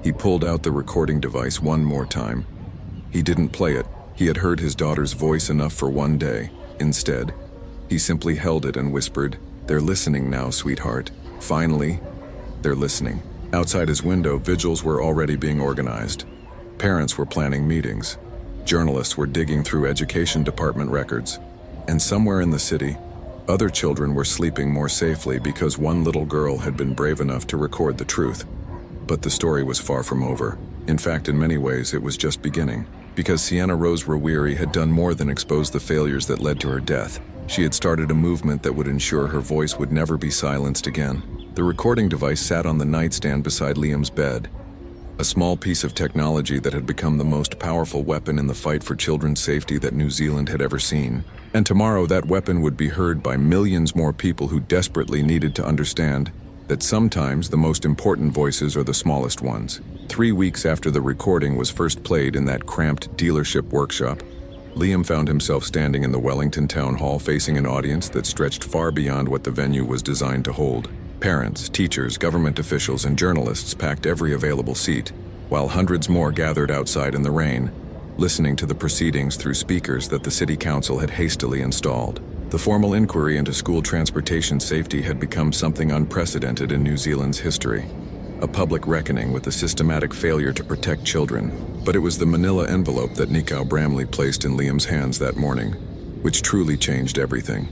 he pulled out the recording device one more time. He didn't play it. He had heard his daughter's voice enough for one day. Instead, he simply held it and whispered, "They're listening now, sweetheart. Finally, they're listening." Outside his window, vigils were already being organized. Parents were planning meetings. Journalists were digging through education department records. And somewhere in the city, other children were sleeping more safely because one little girl had been brave enough to record the truth. But the story was far from over. In fact, in many ways, it was just beginning. Because Sienna Rose Rawiri had done more than expose the failures that led to her death. She had started a movement that would ensure her voice would never be silenced again. The recording device sat on the nightstand beside Liam's bed. A small piece of technology that had become the most powerful weapon in the fight for children's safety that New Zealand had ever seen. And tomorrow that weapon would be heard by millions more people who desperately needed to understand that sometimes the most important voices are the smallest ones. 3 weeks after the recording was first played in that cramped dealership workshop, Liam found himself standing in the Wellington Town Hall facing an audience that stretched far beyond what the venue was designed to hold. Parents, teachers, government officials, and journalists packed every available seat, while hundreds more gathered outside in the rain, listening to the proceedings through speakers that the city council had hastily installed. The formal inquiry into school transportation safety had become something unprecedented in New Zealand's history. A public reckoning with the systematic failure to protect children. But it was the manila envelope that Nikau Bramley placed in Liam's hands that morning, which truly changed everything.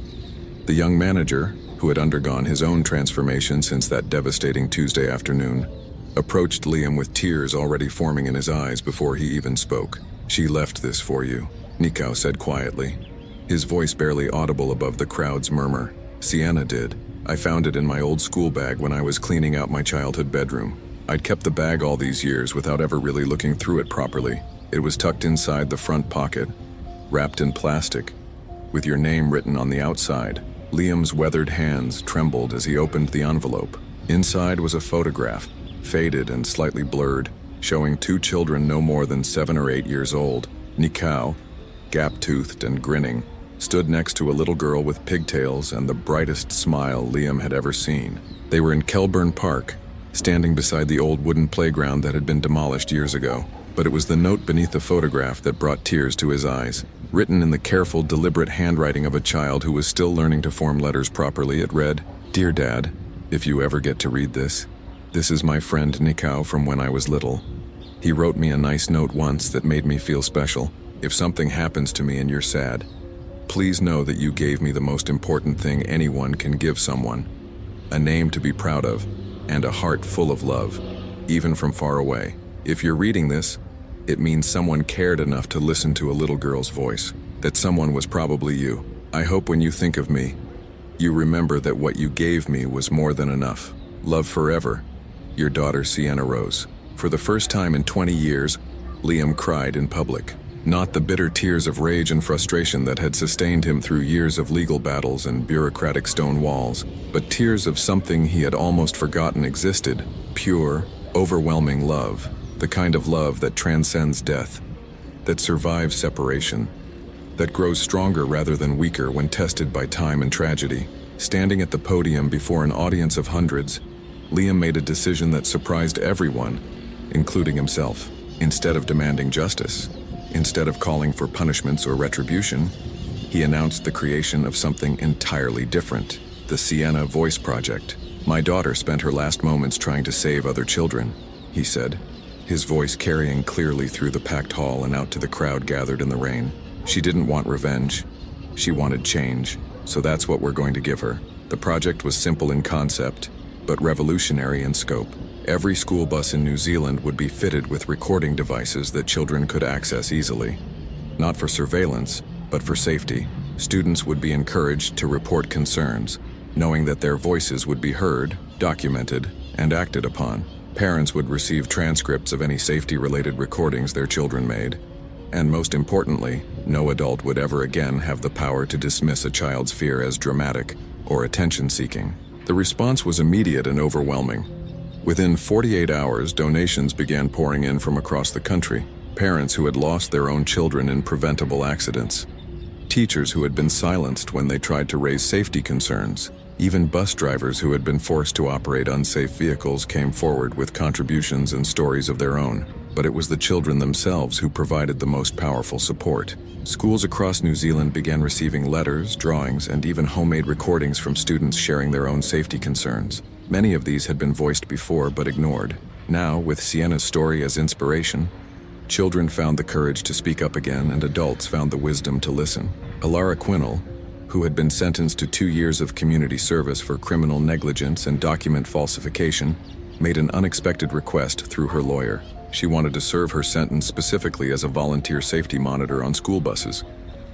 The young manager, who had undergone his own transformation since that devastating Tuesday afternoon, approached Liam with tears already forming in his eyes before he even spoke. "She left this for you," Nikau said quietly, his voice barely audible above the crowd's murmur. "Sienna did. I found it in my old school bag when I was cleaning out my childhood bedroom. I'd kept the bag all these years without ever really looking through it properly. It was tucked inside the front pocket, wrapped in plastic, with your name written on the outside." Liam's weathered hands trembled as he opened the envelope. Inside was a photograph, faded and slightly blurred, showing 2 children no more than 7 or 8 years old. Nikau, gap-toothed and grinning, stood next to a little girl with pigtails and the brightest smile Liam had ever seen. They were in Kelburn Park, standing beside the old wooden playground that had been demolished years ago. But it was the note beneath the photograph that brought tears to his eyes. Written in the careful, deliberate handwriting of a child who was still learning to form letters properly, it read, "Dear Dad, if you ever get to read this is my friend Nikau from when I was little. He wrote me a nice note once that made me feel special. If something happens to me and you're sad, please know that you gave me the most important thing anyone can give someone. A name to be proud of, and a heart full of love, even from far away. If you're reading this, it means someone cared enough to listen to a little girl's voice. That someone was probably you. I hope when you think of me, you remember that what you gave me was more than enough. Love forever, your daughter Sienna Rose." For the first time in 20 years, Liam cried in public. Not the bitter tears of rage and frustration that had sustained him through years of legal battles and bureaucratic stone walls, but tears of something he had almost forgotten existed: pure, overwhelming love. The kind of love that transcends death, that survives separation, that grows stronger rather than weaker when tested by time and tragedy. Standing at the podium before an audience of hundreds, Liam made a decision that surprised everyone, including himself. Instead of demanding justice, instead of calling for punishments or retribution, he announced the creation of something entirely different: the Sienna Voice Project. "My daughter spent her last moments trying to save other children," he said, his voice carrying clearly through the packed hall and out to the crowd gathered in the rain. "She didn't want revenge. She wanted change. So that's what we're going to give her." The project was simple in concept, but revolutionary in scope. Every school bus in New Zealand would be fitted with recording devices that children could access easily. Not for surveillance, but for safety. Students would be encouraged to report concerns, knowing that their voices would be heard, documented, and acted upon. Parents would receive transcripts of any safety-related recordings their children made. And most importantly, no adult would ever again have the power to dismiss a child's fear as dramatic or attention-seeking. The response was immediate and overwhelming. Within 48 hours, donations began pouring in from across the country. Parents who had lost their own children in preventable accidents. Teachers who had been silenced when they tried to raise safety concerns. Even bus drivers who had been forced to operate unsafe vehicles came forward with contributions and stories of their own. But it was the children themselves who provided the most powerful support. Schools across New Zealand began receiving letters, drawings, and even homemade recordings from students sharing their own safety concerns. Many of these had been voiced before but ignored. Now, with Sienna's story as inspiration, children found the courage to speak up again, and adults found the wisdom to listen. Alara Quinnell, who had been sentenced to 2 years of community service for criminal negligence and document falsification, made an unexpected request through her lawyer. She wanted to serve her sentence specifically as a volunteer safety monitor on school buses,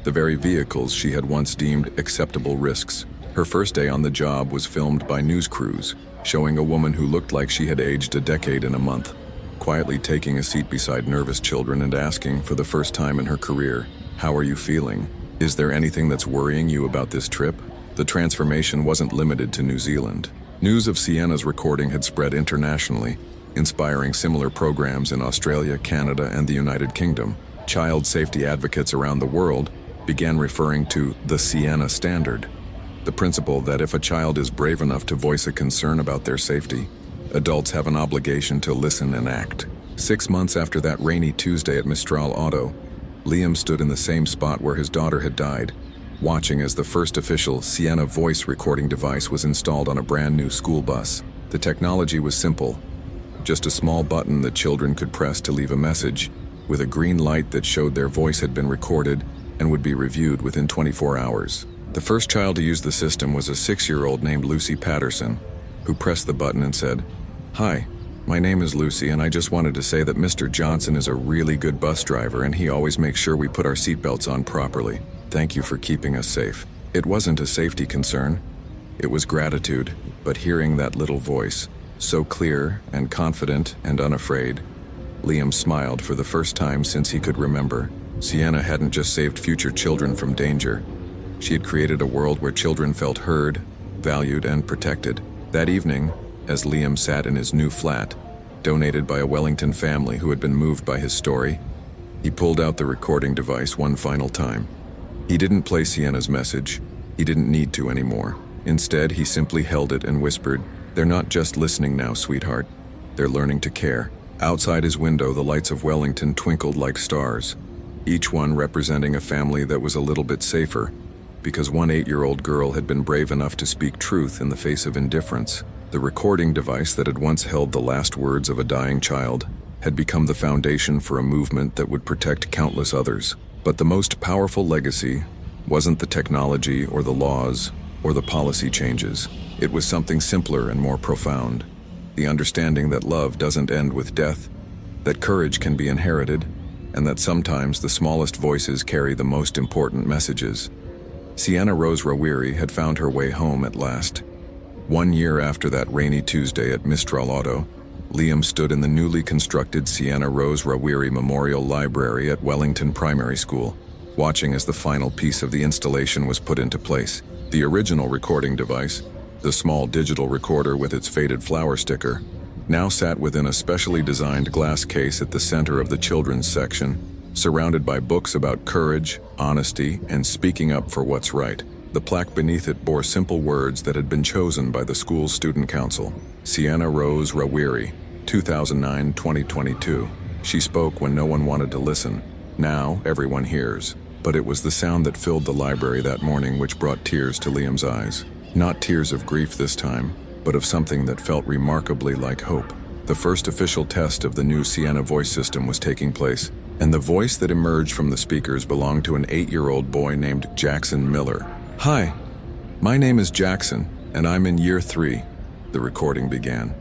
the very vehicles she had once deemed acceptable risks. Her first day on the job was filmed by news crews, showing a woman who looked like she had aged a decade in a month, quietly taking a seat beside nervous children and asking, for the first time in her career, "How are you feeling? Is there anything that's worrying you about this trip?" The transformation wasn't limited to New Zealand. News of Sienna's recording had spread internationally, inspiring similar programs in Australia, Canada, and the United Kingdom. Child safety advocates around the world began referring to the Sienna Standard, the principle that if a child is brave enough to voice a concern about their safety, adults have an obligation to listen and act. 6 months after that rainy Tuesday at Mistral Auto, Liam stood in the same spot where his daughter had died, watching as the first official Sienna voice recording device was installed on a brand new school bus. The technology was simple, just a small button that children could press to leave a message, with a green light that showed their voice had been recorded and would be reviewed within 24 hours. The first child to use the system was a 6-year-old named Lucy Patterson, who pressed the button and said, "Hi, my name is Lucy, and I just wanted to say that Mr. Johnson is a really good bus driver, and he always makes sure we put our seatbelts on properly. Thank you for keeping us safe." It wasn't a safety concern, it was gratitude, but hearing that little voice, so clear and confident and unafraid, Liam smiled for the first time since he could remember. Sienna hadn't just saved future children from danger. She had created a world where children felt heard, valued, and protected. That evening, as Liam sat in his new flat, donated by a Wellington family who had been moved by his story, he pulled out the recording device one final time. He didn't play Sienna's message. He didn't need to anymore. Instead, he simply held it and whispered, "They're not just listening now, sweetheart. They're learning to care." Outside his window, the lights of Wellington twinkled like stars, each one representing a family that was a little bit safer, because one 8-year-old girl had been brave enough to speak truth in the face of indifference. The recording device that had once held the last words of a dying child had become the foundation for a movement that would protect countless others. But the most powerful legacy wasn't the technology or the laws or the policy changes. It was something simpler and more profound. The understanding that love doesn't end with death, that courage can be inherited, and that sometimes the smallest voices carry the most important messages. Sienna Rose Rawiri had found her way home at last. 1 year after that rainy Tuesday at Mistral Auto, Liam stood in the newly constructed Sienna Rose Rawiri Memorial Library at Wellington Primary School, watching as the final piece of the installation was put into place. The original recording device, the small digital recorder with its faded flower sticker, now sat within a specially designed glass case at the center of the children's section, surrounded by books about courage, honesty, and speaking up for what's right. The plaque beneath it bore simple words that had been chosen by the school's student council. Sienna Rose Rawiri, 2009-2022. She spoke when no one wanted to listen. Now everyone hears. But it was the sound that filled the library that morning which brought tears to Liam's eyes. Not tears of grief this time, but of something that felt remarkably like hope. The first official test of the new Sienna voice system was taking place, and the voice that emerged from the speakers belonged to an 8-year-old boy named Jackson Miller. "Hi, my name is Jackson, and I'm in year 3, the recording began.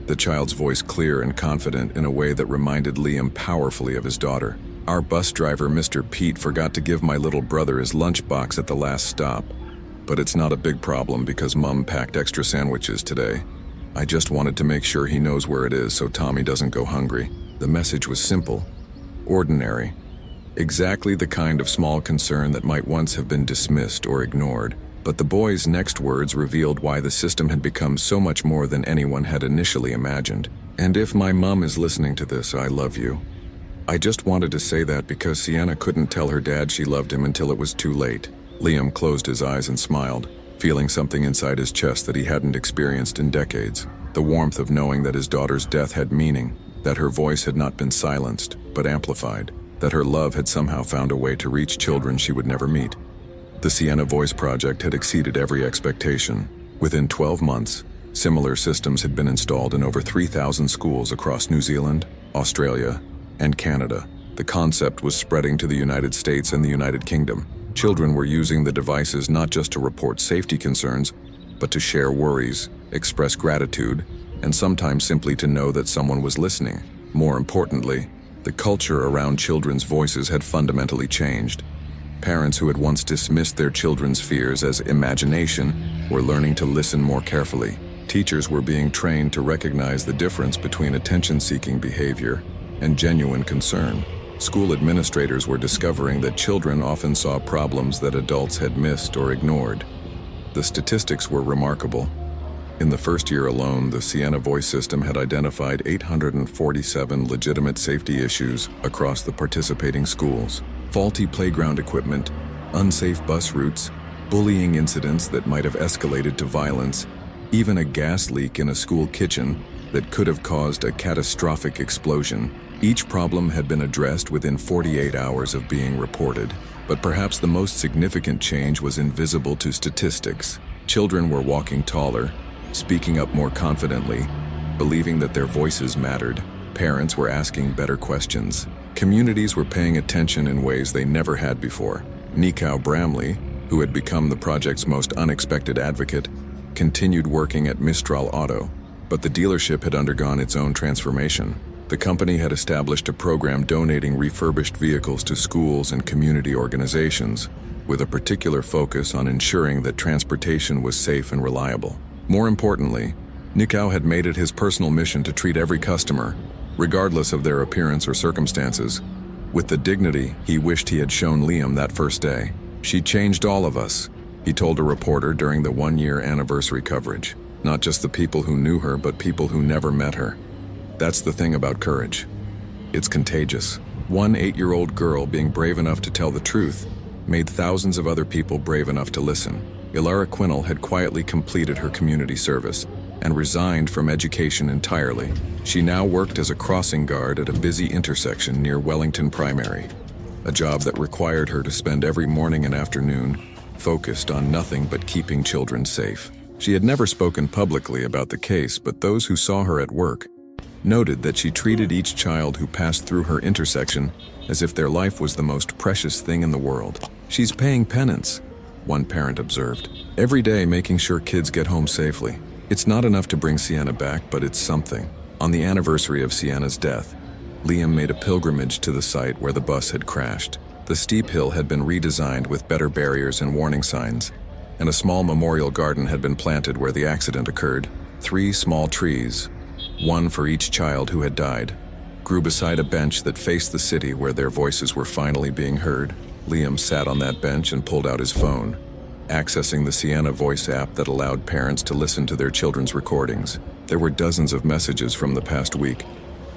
The child's voice clear and confident in a way that reminded Liam powerfully of his daughter. "Our bus driver, Mr. Pete, forgot to give my little brother his lunchbox at the last stop. But it's not a big problem because Mom packed extra sandwiches today. I just wanted to make sure he knows where it is so Tommy doesn't go hungry." The message was simple, ordinary, exactly the kind of small concern that might once have been dismissed or ignored. But the boy's next words revealed why the system had become so much more than anyone had initially imagined. "And if my mom is listening to this, I love you." I just wanted to say that because Sienna couldn't tell her dad she loved him until it was too late. Liam closed his eyes and smiled, feeling something inside his chest that he hadn't experienced in decades. The warmth of knowing that his daughter's death had meaning, that her voice had not been silenced, but amplified, that her love had somehow found a way to reach children she would never meet. The Sienna Voice Project had exceeded every expectation. Within 12 months, similar systems had been installed in over 3,000 schools across New Zealand, Australia, and Canada. The concept was spreading to the United States and the United Kingdom. Children were using the devices not just to report safety concerns, but to share worries, express gratitude, and sometimes simply to know that someone was listening. More importantly, the culture around children's voices had fundamentally changed. Parents who had once dismissed their children's fears as imagination were learning to listen more carefully. Teachers were being trained to recognize the difference between attention-seeking behavior and genuine concern. School administrators were discovering that children often saw problems that adults had missed or ignored. The statistics were remarkable. In the first year alone, the Sienna Voice system had identified 847 legitimate safety issues across the participating schools. Faulty playground equipment, unsafe bus routes, bullying incidents that might have escalated to violence, even a gas leak in a school kitchen that could have caused a catastrophic explosion. Each problem had been addressed within 48 hours of being reported. But perhaps the most significant change was invisible to statistics. Children were walking taller, speaking up more confidently, believing that their voices mattered. Parents were asking better questions. Communities were paying attention in ways they never had before. Nikau Bramley, who had become the project's most unexpected advocate, continued working at Mistral Auto, but the dealership had undergone its own transformation. The company had established a program donating refurbished vehicles to schools and community organizations, with a particular focus on ensuring that transportation was safe and reliable. More importantly, Nikau had made it his personal mission to treat every customer, regardless of their appearance or circumstances, with the dignity he wished he had shown Liam that first day. "She changed all of us," he told a reporter during the one-year anniversary coverage. "Not just the people who knew her, but people who never met her." That's the thing about courage. It's contagious. One 8-year-old girl being brave enough to tell the truth made thousands of other people brave enough to listen. Ilara Quinnell had quietly completed her community service and resigned from education entirely. She now worked as a crossing guard at a busy intersection near Wellington Primary, a job that required her to spend every morning and afternoon focused on nothing but keeping children safe. She had never spoken publicly about the case, but those who saw her at work noted that she treated each child who passed through her intersection as if their life was the most precious thing in the world. "She's paying penance," one parent observed, "every day making sure kids get home safely. It's not enough to bring Sienna back, but it's something." On the anniversary of Sienna's death, Liam made a pilgrimage to the site where the bus had crashed. The steep hill had been redesigned with better barriers and warning signs, and a small memorial garden had been planted where the accident occurred. 3 small trees, one for each child who had died, grew beside a bench that faced the city where their voices were finally being heard. Liam sat on that bench and pulled out his phone, accessing the Sienna Voice app that allowed parents to listen to their children's recordings. There were dozens of messages from the past week,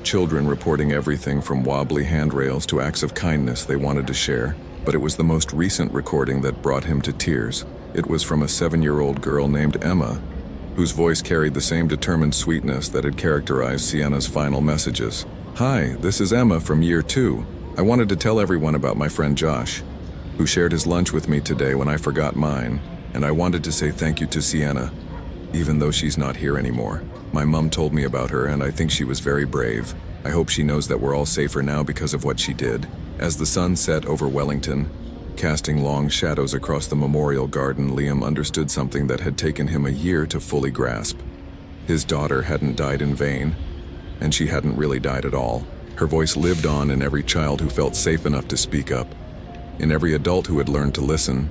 children reporting everything from wobbly handrails to acts of kindness they wanted to share, but it was the most recent recording that brought him to tears. It was from a 7-year-old girl named Emma, whose voice carried the same determined sweetness that had characterized Sienna's final messages. "Hi, this is Emma from year 2. I wanted to tell everyone about my friend Josh, who shared his lunch with me today when I forgot mine, and I wanted to say thank you to Sienna, even though she's not here anymore. My mom told me about her, and I think she was very brave. I hope she knows that we're all safer now because of what she did." As the sun set over Wellington, casting long shadows across the memorial garden, Liam understood something that had taken him a year to fully grasp. His daughter hadn't died in vain, and she hadn't really died at all. Her voice lived on in every child who felt safe enough to speak up, in every adult who had learned to listen,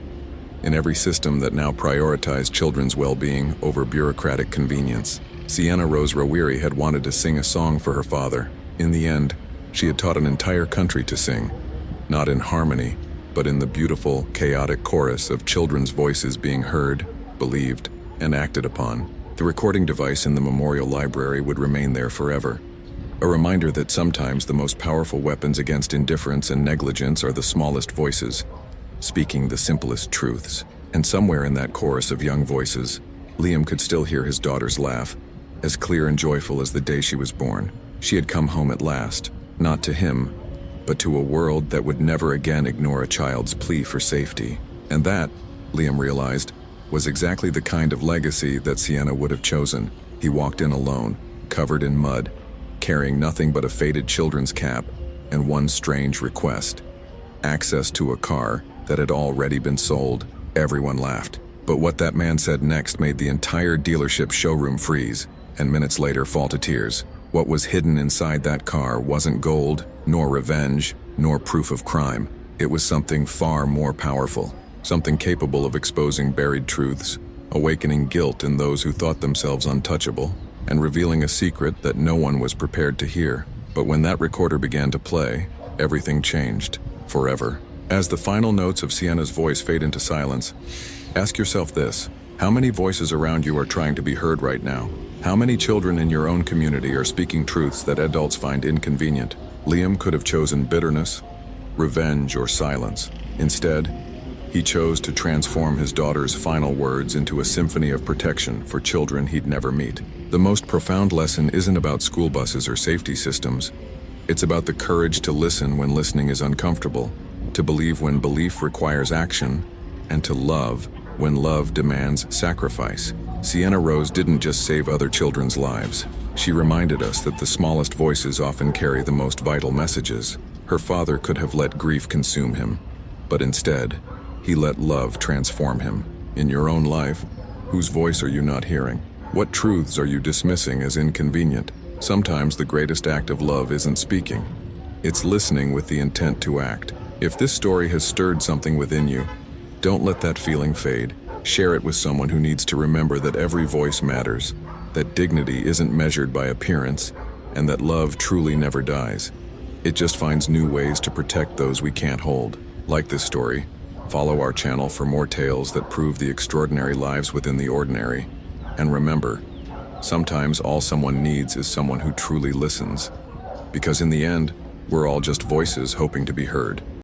in every system that now prioritized children's well-being over bureaucratic convenience. Sienna Rose Rawiri had wanted to sing a song for her father. In the end, she had taught an entire country to sing, not in harmony, but in the beautiful, chaotic chorus of children's voices being heard, believed, and acted upon. The recording device in the memorial library would remain there forever. A reminder that sometimes the most powerful weapons against indifference and negligence are the smallest voices, speaking the simplest truths. And somewhere in that chorus of young voices, Liam could still hear his daughter's laugh, as clear and joyful as the day she was born. She had come home at last, not to him, but to a world that would never again ignore a child's plea for safety. And that, Liam realized, was exactly the kind of legacy that Sienna would have chosen. He walked in alone, covered in mud, carrying nothing but a faded children's cap and one strange request: access to a car that had already been sold. Everyone laughed. But what that man said next made the entire dealership showroom freeze, and minutes later fall to tears. What was hidden inside that car wasn't gold, nor revenge, nor proof of crime. It was something far more powerful, something capable of exposing buried truths, awakening guilt in those who thought themselves untouchable, and revealing a secret that no one was prepared to hear. But when that recorder began to play, everything changed, forever. As the final notes of Sienna's voice fade into silence, ask yourself this: how many voices around you are trying to be heard right now? How many children in your own community are speaking truths that adults find inconvenient? Liam could have chosen bitterness, revenge, or silence. Instead, he chose to transform his daughter's final words into a symphony of protection for children he'd never meet. The most profound lesson isn't about school buses or safety systems. It's about the courage to listen when listening is uncomfortable, to believe when belief requires action, and to love when love demands sacrifice. Sienna Rose didn't just save other children's lives. She reminded us that the smallest voices often carry the most vital messages. Her father could have let grief consume him, but instead, he let love transform him. In your own life, whose voice are you not hearing? What truths are you dismissing as inconvenient? Sometimes the greatest act of love isn't speaking. It's listening with the intent to act. If this story has stirred something within you, don't let that feeling fade. Share it with someone who needs to remember that every voice matters, that dignity isn't measured by appearance, and that love truly never dies. It just finds new ways to protect those we can't hold. Like this story, follow our channel for more tales that prove the extraordinary lives within the ordinary. And remember, sometimes all someone needs is someone who truly listens. Because in the end, we're all just voices hoping to be heard.